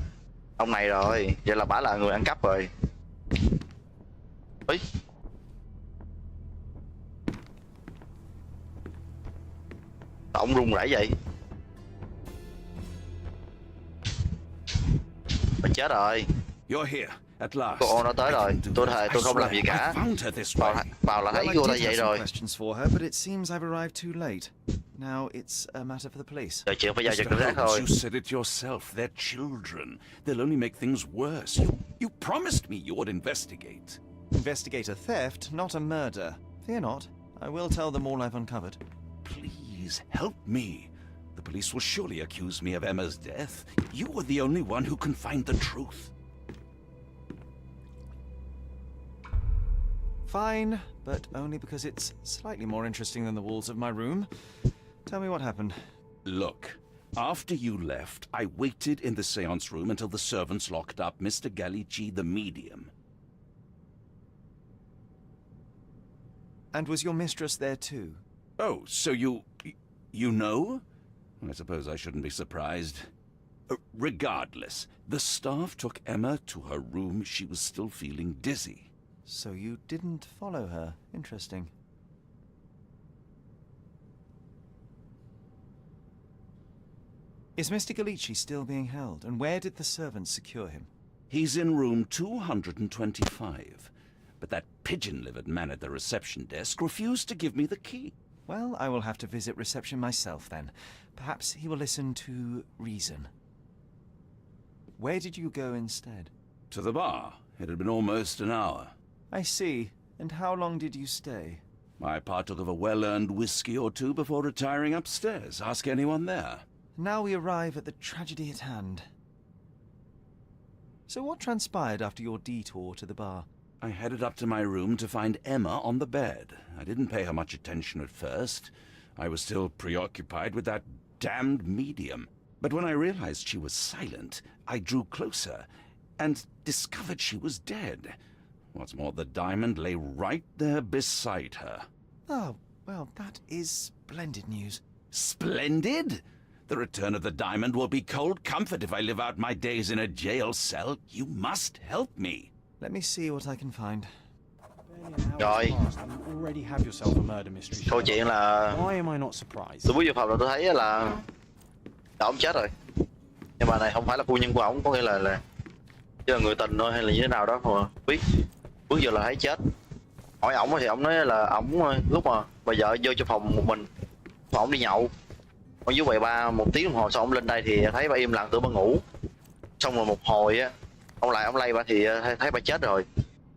ông này rồi, vậy là bà là người ăn cắp rồi. Ấy. Ông run rẩy vậy. Bà chết rồi. You're here at last. Cô nó tới rồi. Tôi thề tôi không làm gì cả. Vào là thấy cô ta vậy rồi. Questions for her, but it seems I've arrived too late. Now it's a matter for the police. Giờ chuyện phải giao cho Mr. cảnh sát Holmes, thôi. you said it yourself. They're children. They'll only make things worse. You promised me you would investigate. Investigate a theft, not a murder. Fear not. I will tell them all I've uncovered. Please help me. The police will surely accuse me of Emma's death. You are the only one who can find the truth. Fine, but only because it's slightly more interesting than the walls of my room. Tell me what happened. Look, after you left, I waited in the seance room until the servants locked up Mr. Gallici, the medium. And was your mistress there too? Oh, so you know? I suppose I shouldn't be surprised. Regardless, the staff took Emma to her room. She was still feeling dizzy. So you didn't follow her. Interesting. Is Mr. Gallici still being held? And where did the servants secure him? He's in room 225. But that pigeon-livered man at the reception desk refused to give me the key. Well, I will have to visit reception myself then. Perhaps he will listen to reason. Where did you go instead? To the bar. It had been almost an hour. I see. And how long did you stay? I partook of a well-earned whiskey or two before retiring upstairs. Ask anyone there. Now we arrive at the tragedy at hand. So what transpired after your detour to the bar? I headed up to my room to find Emma on the bed. I didn't pay her much attention at first. I was still preoccupied with that damned medium. But when I realized she was silent, I drew closer and discovered she was dead. What's more, the diamond lay right there beside her. Oh, well, that is splendid news. Splendid? The return of the diamond will be cold comfort if I live out my days in a jail cell. You must help me. Let me see what I can find. Rồi. Already have yourself a murder mystery. Câu chuyện là Why am I not surprised? tôi bước vào phòng là tôi thấy là ông chết rồi. Nhưng mà này không phải là phu nhân của ổng, có nghĩa là chứ là người tình thôi hay là như thế nào đó mà biết. Bước giờ là thấy chết. Hỏi ổng thì ổng nói là ổng lúc mà bà vợ vô cho phòng một mình, ổng đi nhậu. Ở dưới quầy ba 1 tiếng đồng hồ sau ổng lên đây thì thấy bà im lặng tựa bà ngủ. Xong rồi một hồi á, ông lay bà thì thấy bà chết rồi.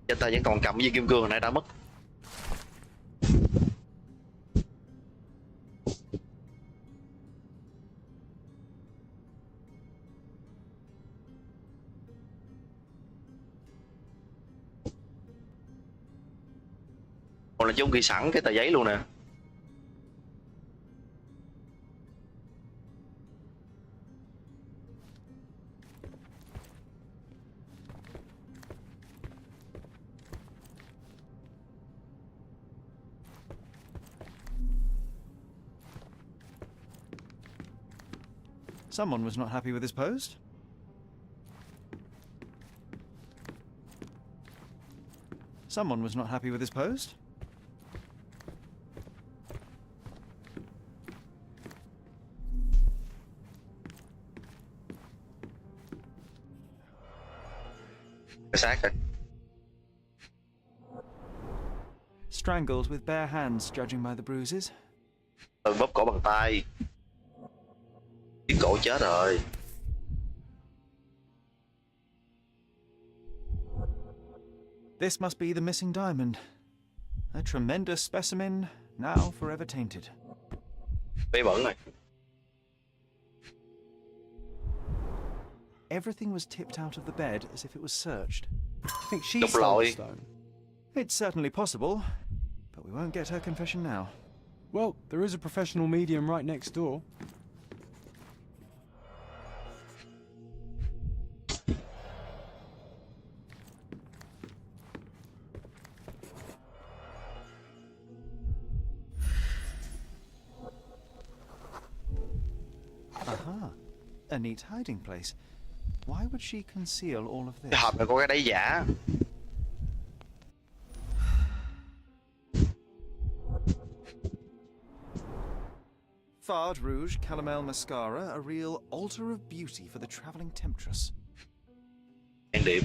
Trên tay vẫn còn cầm viên kim cương hồi nãy đã mất. Còn là chúng ghi sẵn cái tờ giấy luôn nè. Someone was not happy with his post. Someone was not happy with his post. Cái xác rồi. Strangled with bare hands, judging by the bruises. Bóp cổ bằng tay. Cái cổ chết rồi. This must be the missing diamond. A tremendous specimen, now forever tainted. Bế bẩn rồi. Everything was tipped out of the bed as if it was searched. Do you think she Đục stole lội. the stone? It's certainly possible, but we won't get her confession now. Well, there is a professional medium right next door. Aha, a neat hiding place. Why would she conceal all of this? Cái hộp này có cái đáy giả. Fard Rouge Calomel Mascara, a real altar of beauty for the travelling temptress. Trang điểm.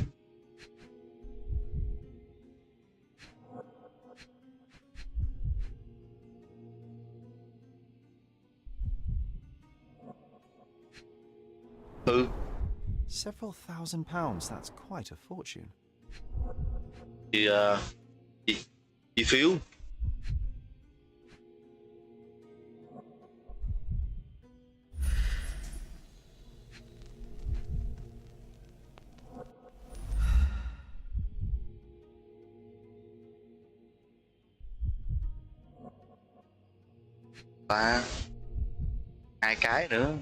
Ừ. Several £1,000s, that's quite a fortune. Chi phiếu. Và 2 cái nữa.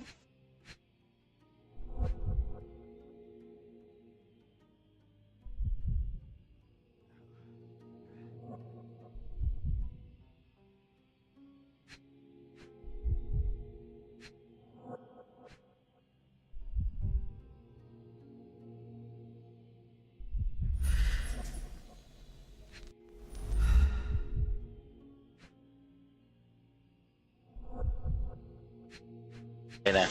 Đây nè.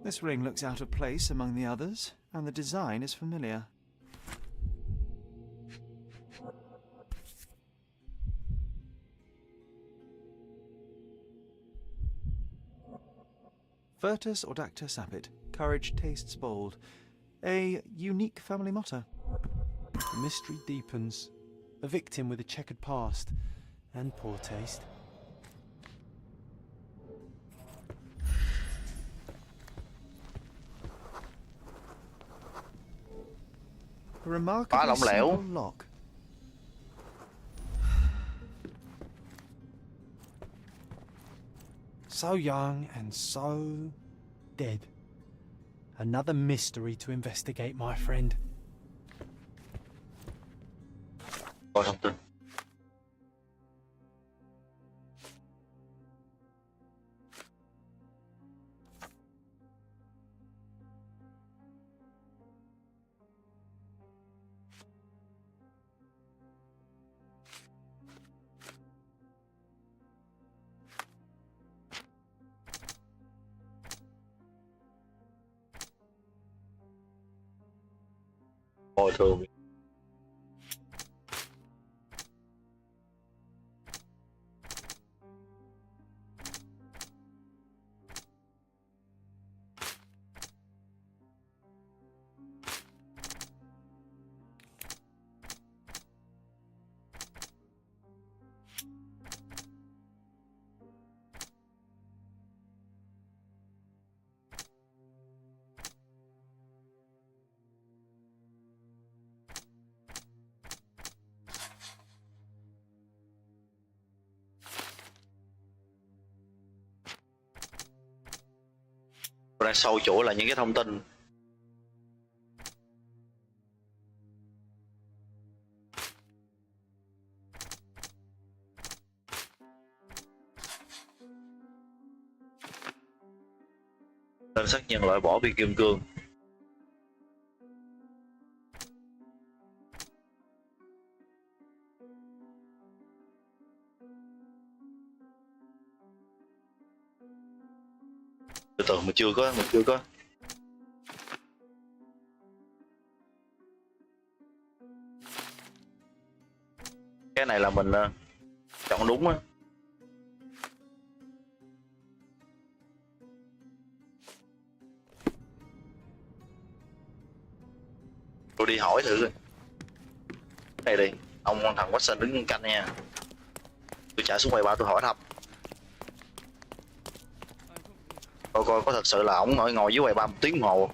This ring looks out of place among the others, and the design is familiar. Virtus Audacta Sapit, courage tastes bold. A unique family motto. The mystery deepens. A victim with a checkered past and poor taste. A remarkably lỏng lẻo. simple lock. So young and so dead. Another mystery to investigate, my friend. Coi thông tin. Bồi thường. Đang sâu chuỗi là những cái thông tin. Tên sát nhân loại bỏ viên kim cương. Từ từ mình chưa có. Cái này là mình chọn đúng á. Tôi đi hỏi thử coi. Đây đi, ông thằng Watson đứng canh nha. Tôi chạy xuống quầy ba tôi hỏi thăm. Coi coi có thật sự là ổng ngồi dưới quầy ba 1 tiếng đồng hồ.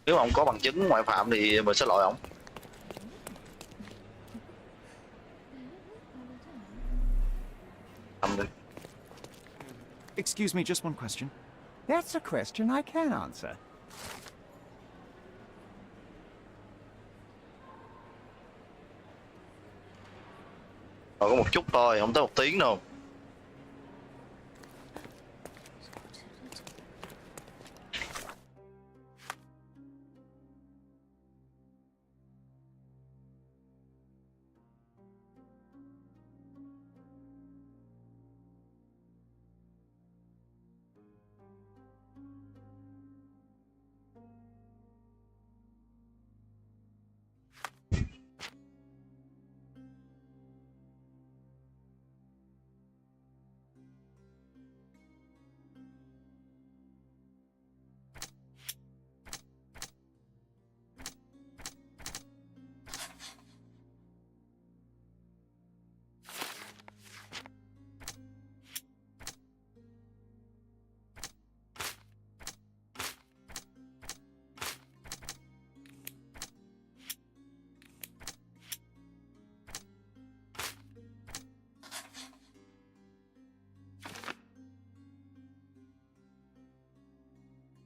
Nếu mà ông có bằng chứng ngoại phạm thì mình sẽ loại ổng. Excuse me, just one question. That's a question I can answer. Có một chút thôi, không tới 1 tiếng đâu.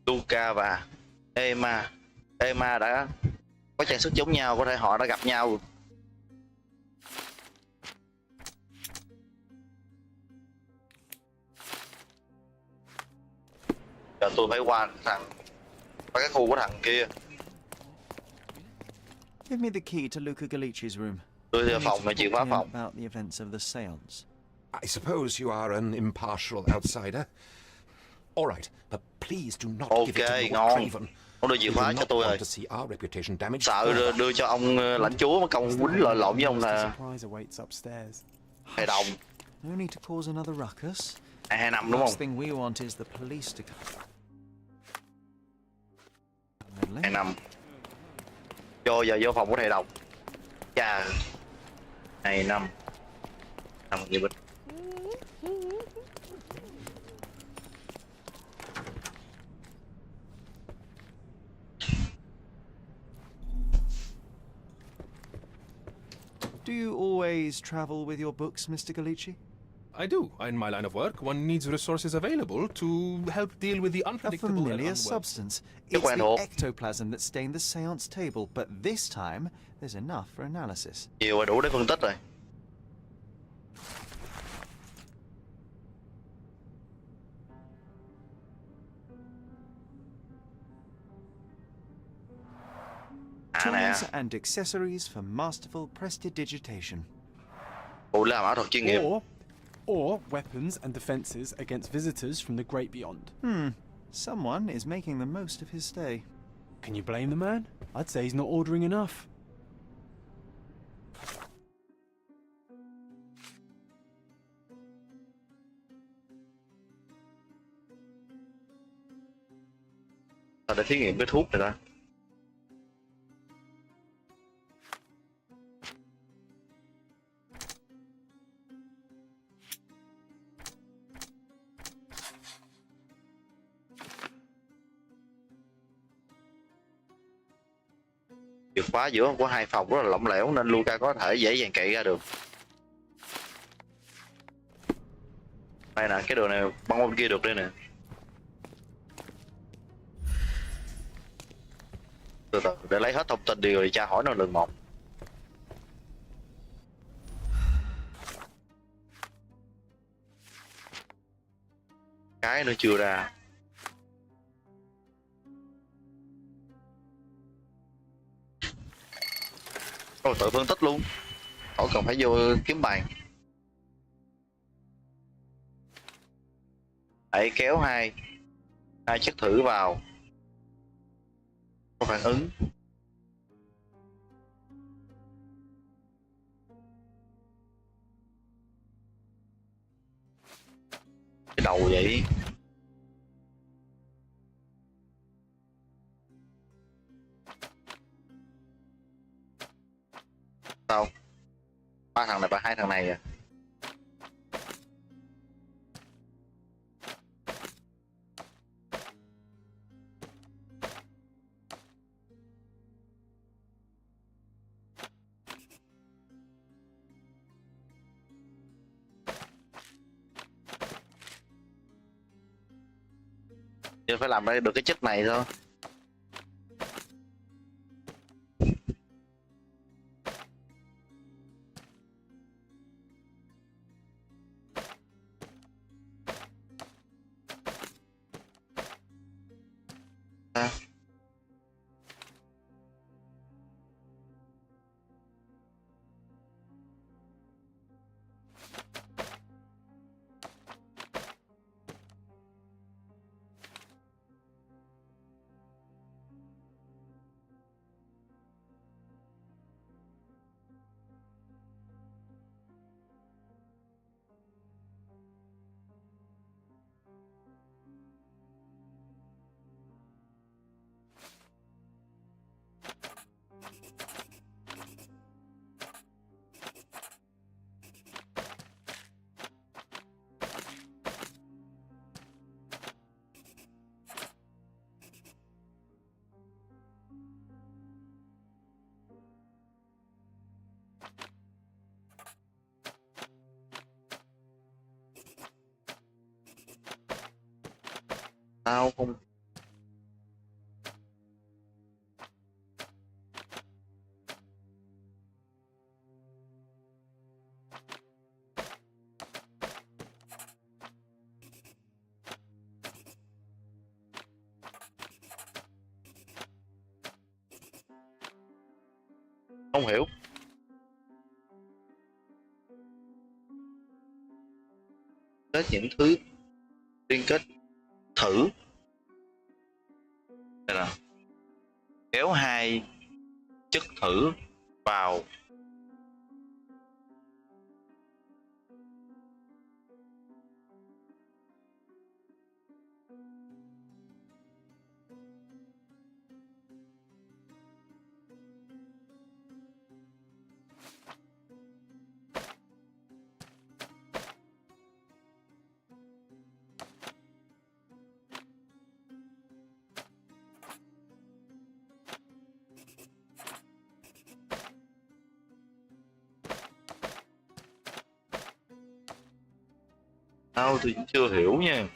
Luca và Emma đã có trang sức giống nhau, có thể họ đã gặp nhau. Giờ tôi phải qua cái khu của thằng kia. Give me the key to Luca Galici's room. Tôi theo phòng là chìa khóa phòng. About the events of the seance. I suppose you are an impartial outsider. All right, but please do not give it to Lord Craven. Ông đưa chìa khóa cho tôi rồi. Sợ đưa cho ông lãnh chúa mà công quýnh lộn lộn với ông là thầy đồng. No need to cause another ruckus. 2 năm đúng không? Last thing we want is the police to come. 2 năm. Giờ vô phòng của thầy đồng. Chà. 2 năm. Năm gì bình. Do you always travel with your books, Mr. Galici? I do. In my line of work, one needs resources available to help deal with the unpredictable A familiar substance. It's the ectoplasm that stained the seance table, but this time, there's enough for analysis. Nhiều và đủ để phân tích rồi. Tools and accessories for masterful prestidigitation. Làm ảo thuật chuyên nghiệp. Or weapons and defenses against visitors from the great beyond. Someone is making the most of his stay. Can you blame the man? I'd say he's not ordering enough. Để thí nghiệm cái thuốc này ta. Chìa khóa giữa của 2 phòng rất là lỏng lẻo nên Luca có thể dễ dàng cậy ra được. Đây nè, cái đường này băng bên kia được đây nè. Từ từ để lấy hết thông tin đi rồi tra hỏi nó lần một. Cái nữa chưa ra. Rồi tự phân tích luôn, khỏi cần phải vô kiếm bàn. Hãy kéo hai chất thử vào, có phản ứng. Cái đầu vậy. Sao? Ba thằng này và hai thằng này à? Giờ phải làm ra được cái chất này thôi. Tao không. Không hiểu. Kết những thứ liên kết thử. Đây là kéo hai chất thử vào. Tao thì chưa hiểu nha.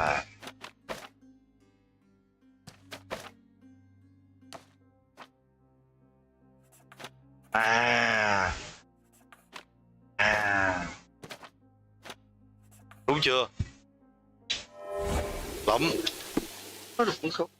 À. À. À. Đúng chưa? Lắm. Nó được không?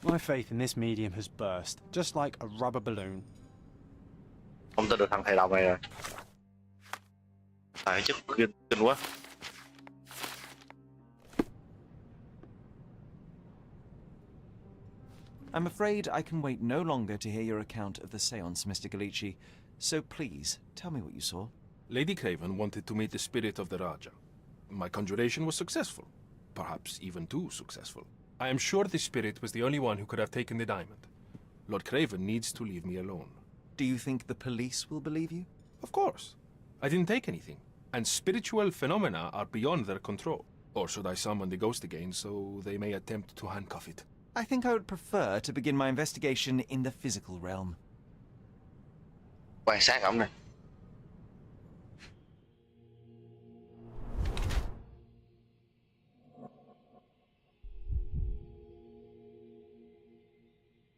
My faith in this medium has burst, just like a rubber balloon. Không tin được thằng thầy đồng này rồi. Tài chất kinh quá. I'm afraid I can wait no longer to hear your account of the seance, Mr. Galici. So please, tell me what you saw. Lady Craven wanted to meet the spirit of the Raja. My conjuration was successful. Perhaps even too successful. I am sure the spirit was the only one who could have taken the diamond. Lord Craven needs to leave me alone. Do you think the police will believe you? Of course. I didn't take anything. And spiritual phenomena are beyond their control. Or should I summon the ghost again so they may attempt to handcuff it? I think I would prefer to begin my investigation in the physical realm. Quan sát ổng này.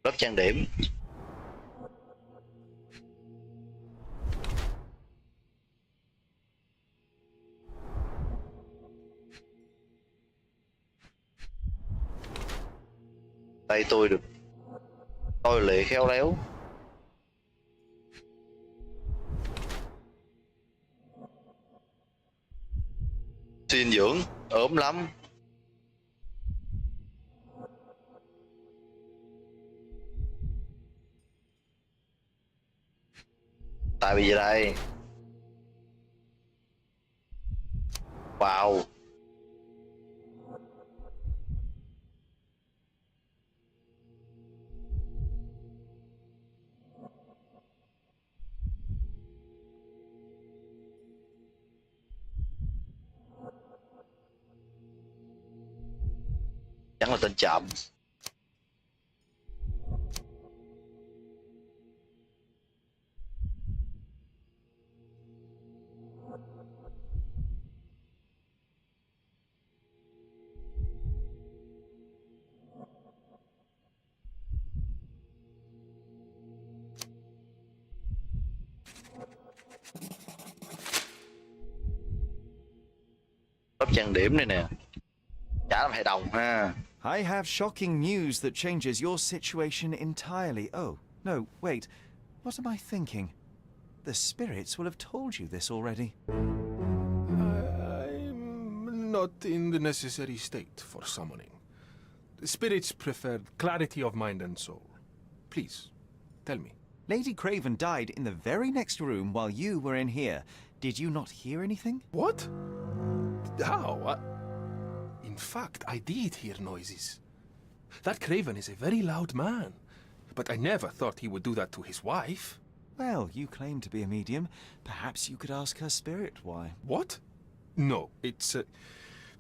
Lớp trang điểm. Đây tôi được tôi luyện khéo léo. Dinh dưỡng ốm lắm. Tại vì đây. Wow. Chắc là tên Trộm. Lớp trang điểm này nè. Chả làm hài đồng ha. I have shocking news that changes your situation entirely. Oh, no, wait. What am I thinking? The spirits will have told you this already. I'm not in the necessary state for summoning. The spirits preferred clarity of mind and soul. Please, tell me. Lady Craven died in the very next room while you were in here. Did you not hear anything? What? How? In fact, I did hear noises. That Craven is a very loud man, but I never thought he would do that to his wife. Well, you claim to be a medium. Perhaps you could ask her spirit why. What? No, it's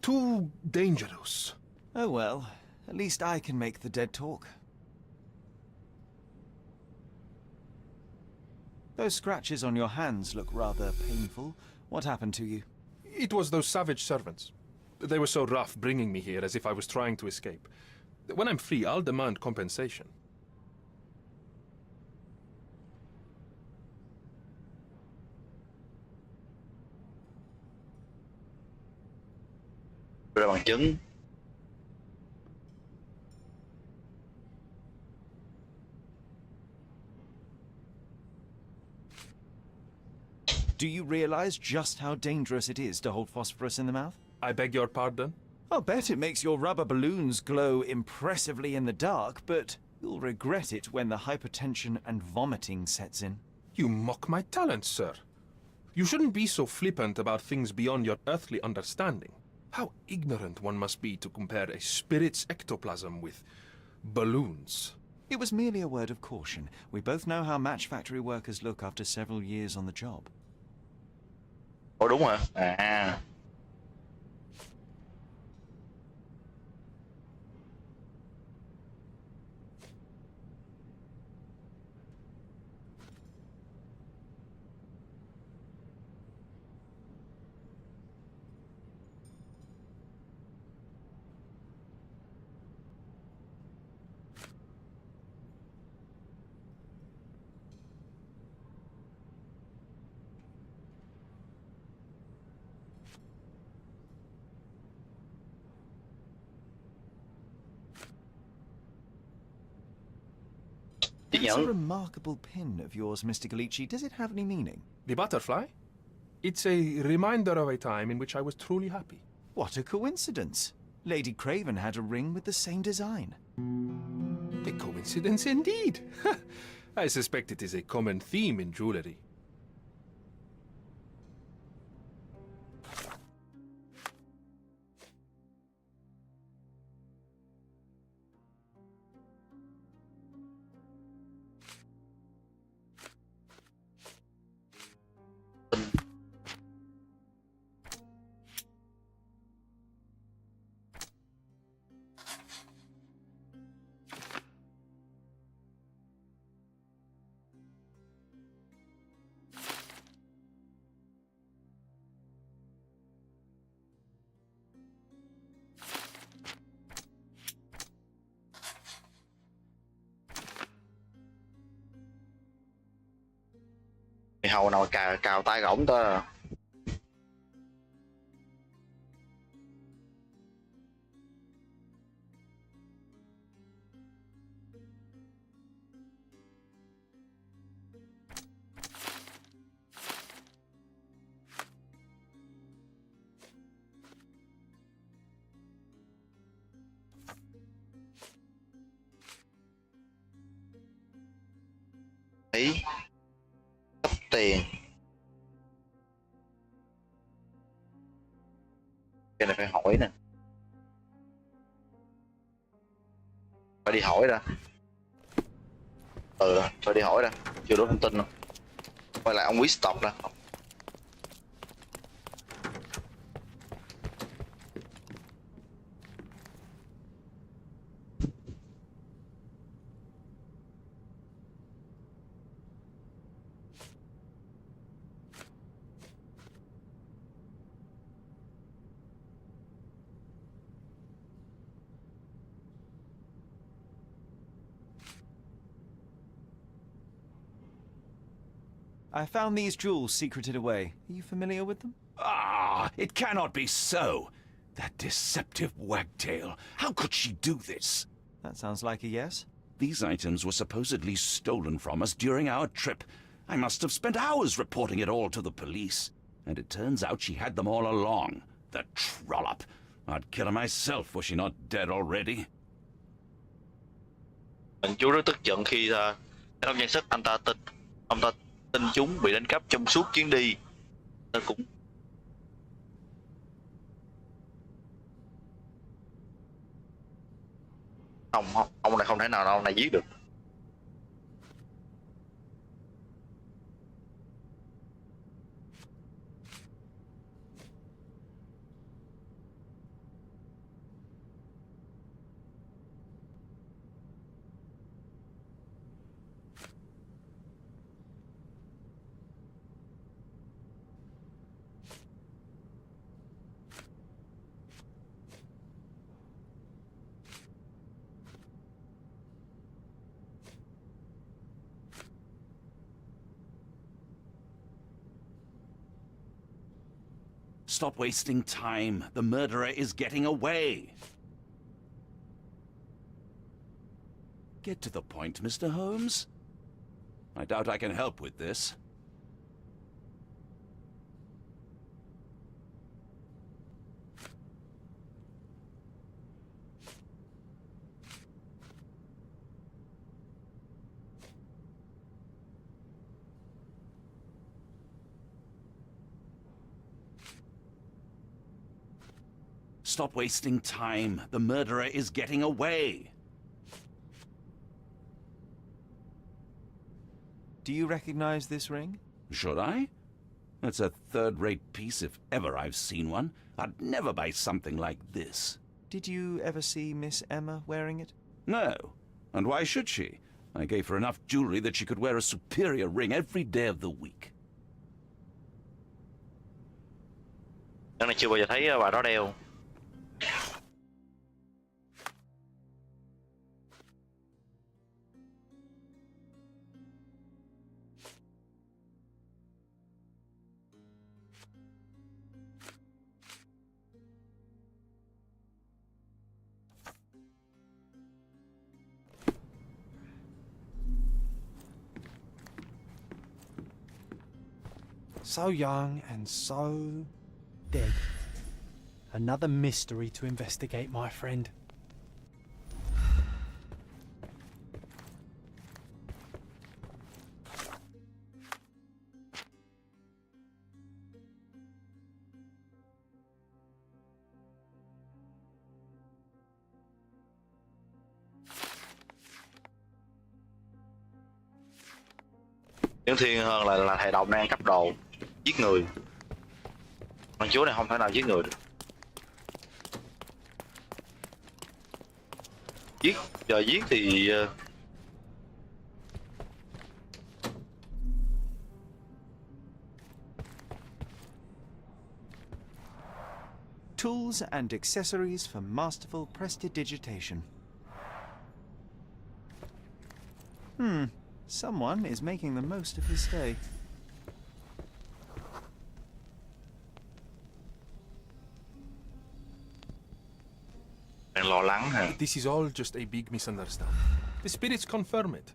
too dangerous. Oh well, at least I can make the dead talk. Those scratches on your hands look rather painful. What happened to you? It was those savage servants. They were so rough bringing me here as if I was trying to escape. When I'm free, I'll demand compensation. Ra bằng chứng. Do you realize just how dangerous it is to hold phosphorus in the mouth? I beg your pardon? I'll bet it makes your rubber balloons glow impressively in the dark, but you'll regret it when the hypertension and vomiting sets in. You mock my talents, sir. You shouldn't be so flippant about things beyond your earthly understanding. How ignorant one must be to compare a spirit's ectoplasm with balloons. It was merely a word of caution. We both know how match factory workers look after several years on the job. Ồ đúng rồi. À. That's a remarkable pin of yours, Mr. Galici. Does it have any meaning? The butterfly? It's a reminder of a time in which I was truly happy. What a coincidence. Lady Craven had a ring with the same design. A coincidence indeed. I suspect it is a common theme in jewellery. Hầu nào cào tay gỗng tao. Ý tiền cái này phải hỏi nè, phải đi hỏi ra. Phải đi hỏi ra, chưa đủ thông tin đâu. Quay lại ông quý stop nè. I found these jewels secreted away. Are you familiar with them? Ah, it cannot be so. That deceptive wagtail. How could she do this? That sounds like a yes. These items were supposedly stolen from us during our trip. I must have spent hours reporting it all to the police. And it turns out she had them all along. The trollop. I'd kill her myself were she not dead already. Chú rất tức giận khi trong danh sách ông ta tin chúng bị đánh cắp trong suốt chuyến đi. Nó cũng ông này không thể nào ông này giết được. Stop wasting time. The murderer is getting away. Get to the point, Mr. Holmes. I doubt I can help with this. Stop wasting time. The murderer is getting away. Do you recognize this ring? Should I? It's a third-rate piece if ever I've seen one. I'd never buy something like this. Did you ever see Miss Emma wearing it? No. And why should she? I gave her enough jewelry that she could wear a superior ring every day of the week. Cái này chưa bao giờ thấy bà đó đeo. So young and so dead. Another mystery to investigate, my friend. Những thiên hơn là thầy đồng đang cấp đồ giết người. Con chúa này không thể nào giết người được. Giờ giết thì Tools and accessories for masterful prestidigitation. Someone is making the most of his stay. Đang lo lắng hả? This is all just a big misunderstanding. The spirits confirm it.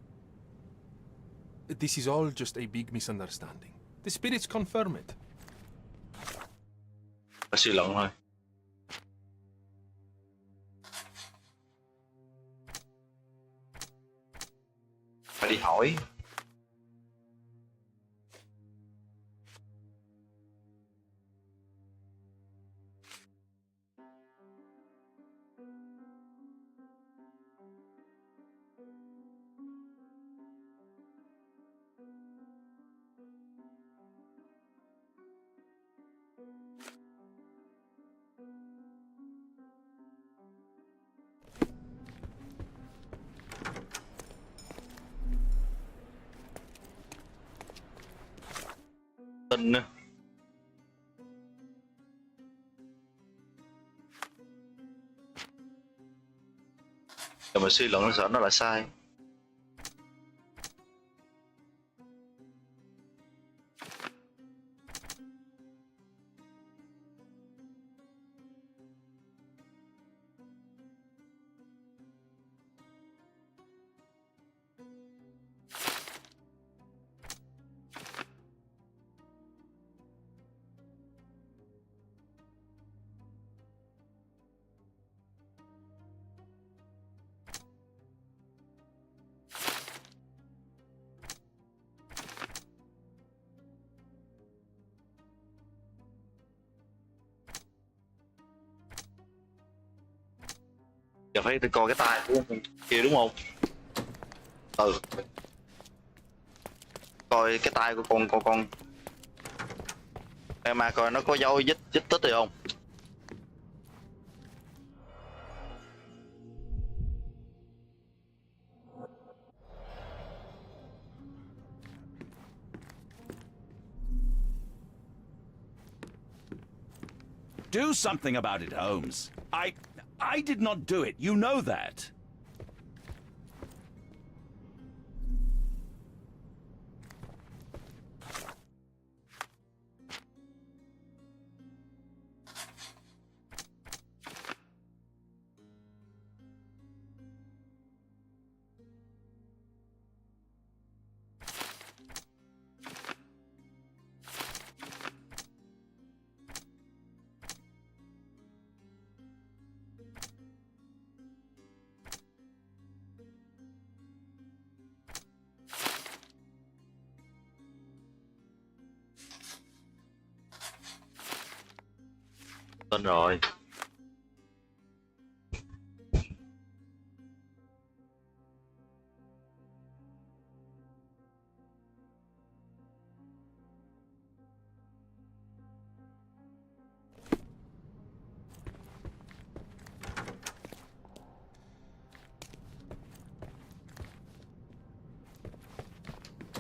This is all just a big misunderstanding. The spirits confirm it. Phải suy luận thôi. Phải đi hỏi. Tin nữa. Rồi mà suy luận nó sợ nó là sai. Giờ phải coi cái tay của con kia đúng không? Coi cái tay của con em mà coi nó có dấu vết tích gì không? Do something about it, Holmes. I did not do it. You know that. Tin rồi.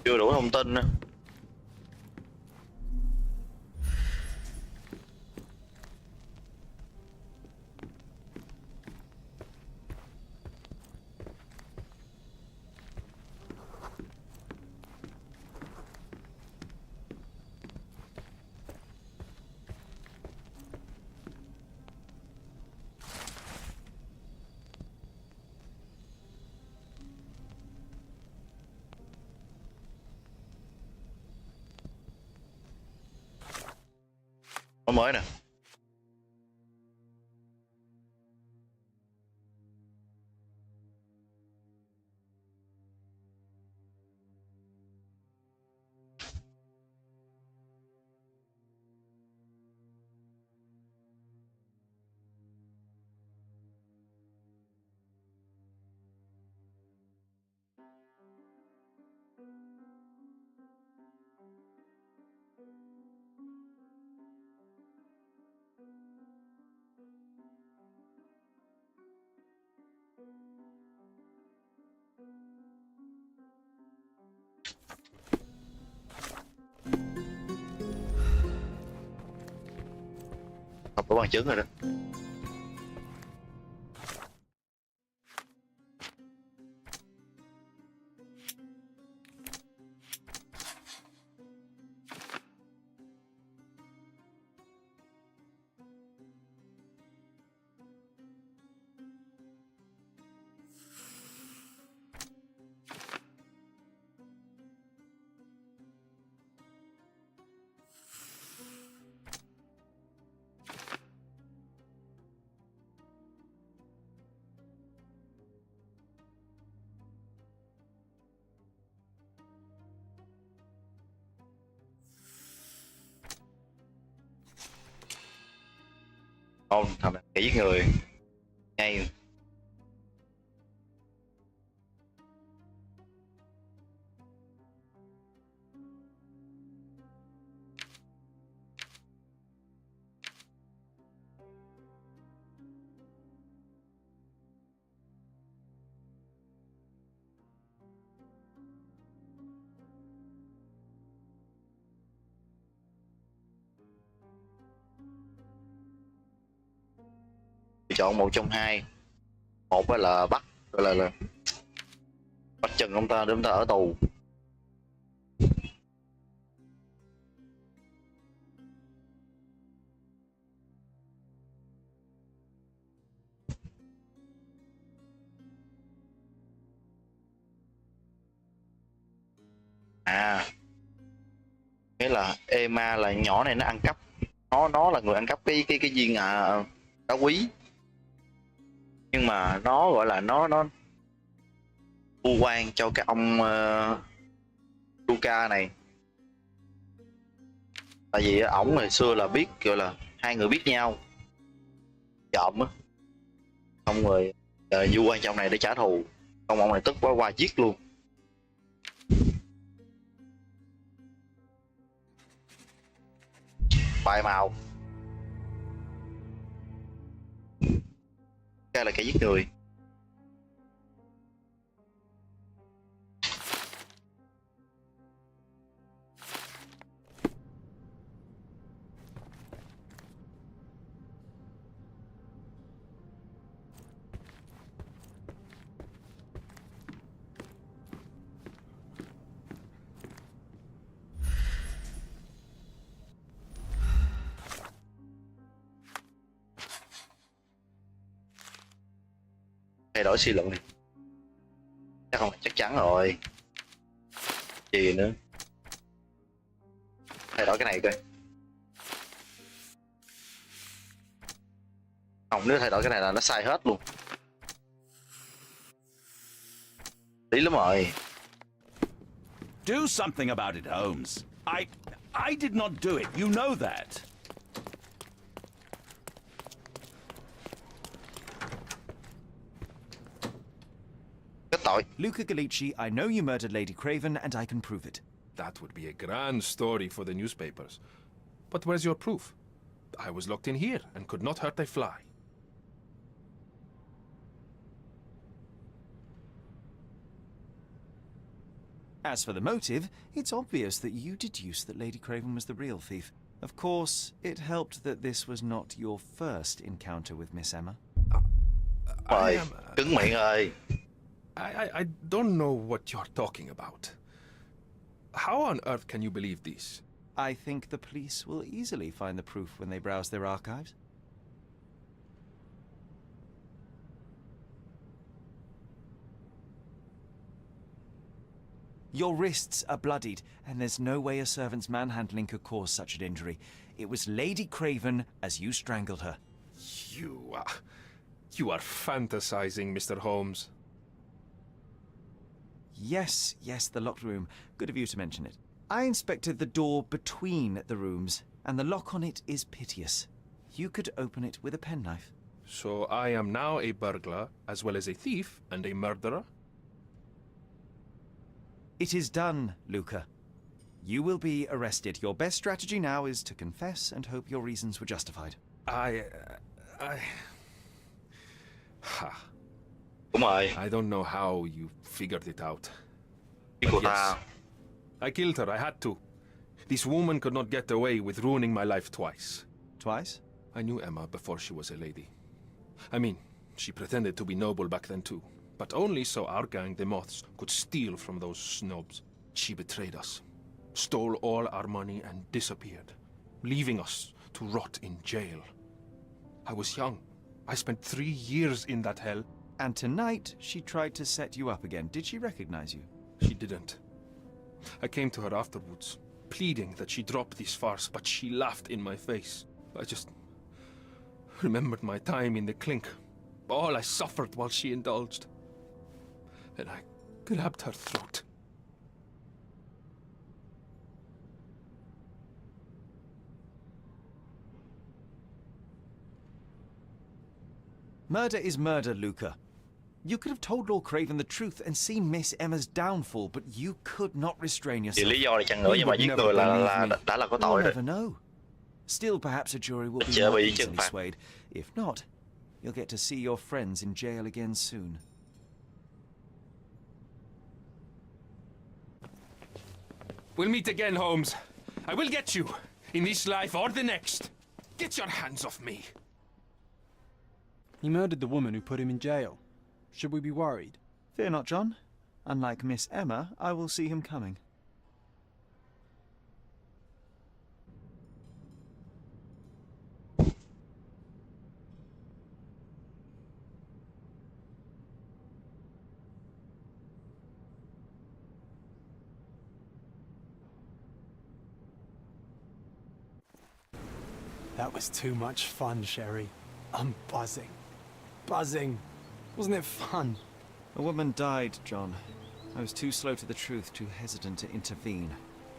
Chưa đủ thông tin nữa. Nó mới nè. Không có bằng chứng rồi đó. Không, thằng này kẻ giết người ngay. Chọn một trong hai. Một là bắt, gọi là bắt chừng ông ta để ông ta ở tù. À, nghĩa là Emma là nhỏ này nó ăn cắp, nó là người ăn cắp cái viên đá quý, nhưng mà nó gọi là nó vu oan cho cái ông Luca này, tại vì ổng ngày xưa là biết, gọi là hai người biết nhau, trộm á, xong rồi vu oan trong này để trả thù, xong ông này tức quá qua giết luôn. Bài màu cái là kẻ giết người. Thay đổi suy luận đi. Chắc không, chắc chắn rồi. Gì nữa? Thay đổi cái này coi. Không, nếu thay đổi cái này là nó sai hết luôn. Lý lắm rồi. Do something about it, Holmes. I did not do it. You know that. Luca Gallici, I know you murdered Lady Craven, and I can prove it. That would be a grand story for the newspapers. But where's your proof? I was locked in here and could not hurt a fly. As for the motive, it's obvious that you deduced that Lady Craven was the real thief. Of course, it helped that this was not your first encounter with Miss Emma. Cứng miệng ơi. I don't know what you're talking about. How on earth can you believe this? I think the police will easily find the proof when they browse their archives. Your wrists are bloodied, and there's no way a servant's manhandling could cause such an injury. It was Lady Craven as you strangled her. You are fantasizing, Mr. Holmes. Yes, the locked room. Good of you to mention it. I inspected the door between the rooms, and the lock on it is piteous. You could open it with a penknife. So I am now a burglar, as well as a thief and a murderer? It is done, Luca. You will be arrested. Your best strategy now is to confess and hope your reasons were justified. I don't know how you figured it out. But yes, I killed her. I had to. This woman could not get away with ruining my life twice. Twice? I knew Emma before she was a lady. I mean, she pretended to be noble back then too. But only so our gang, the Moths, could steal from those snobs. She betrayed us, stole all our money and disappeared, leaving us to rot in jail. I was young. I spent 3 years in that hell. And tonight, she tried to set you up again. Did she recognize you? She didn't. I came to her afterwards, pleading that she drop this farce, but she laughed in my face. I just remembered my time in the clink, all I suffered while she indulged. And I grabbed her throat. Murder is murder, Luca. You could have told Lord Craven the truth and seen Miss Emma's downfall, but you could not restrain Vì yourself. lý do này chăng nữa nhưng mà giết người đã là có tội You'll rồi. never know. Still, perhaps a jury will be Chưa more bị trừng easily phạt. swayed. If not, you'll get to see your friends in jail again soon. We'll meet again, Holmes. I will get you, in this life or the next. Get your hands off me. He murdered the woman who put him in jail. Should we be worried? Fear not, John. Unlike Miss Emma, I will see him coming. That was too much fun, Sherry. I'm buzzing. Buzzing. Wasn't it fun? A woman died, John. I was too slow to the truth, too hesitant to intervene.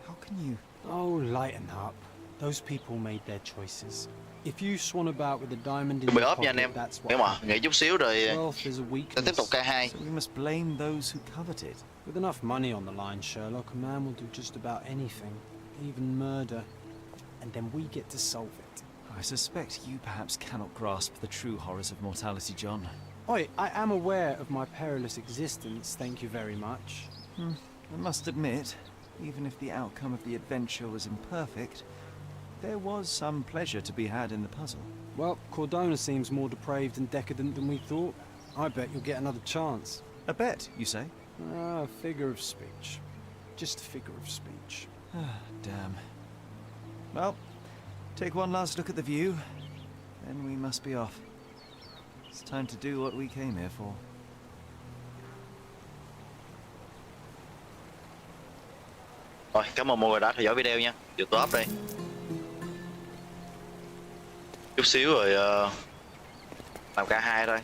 How can you... Oh, lighten up. Those people made their choices. If you swan about with a diamond in Chuẩn bị your ốp nha anh pocket, em. that's Nếu what mà nghỉ chút xíu rồi wealth is a sẽ tiếp tục weakness. ca hai. So we must blame those who covet it. With enough money on the line, Sherlock, a man will do just about anything, even murder. And then we get to solve it. I suspect you perhaps cannot grasp the true horrors of mortality, John. Oi, I am aware of my perilous existence, thank you very much. I must admit, even if the outcome of the adventure was imperfect, there was some pleasure to be had in the puzzle. Well, Cordona seems more depraved and decadent than we thought. I bet you'll get another chance. A bet, you say? A figure of speech. Just a figure of speech. Damn. Well, take one last look at the view, then we must be off. It's time to do what we came here for. Rồi, cảm ơn mọi người đã theo dõi video nha. Giờ tôi up đây. Chút xíu rồi làm ca hai thôi.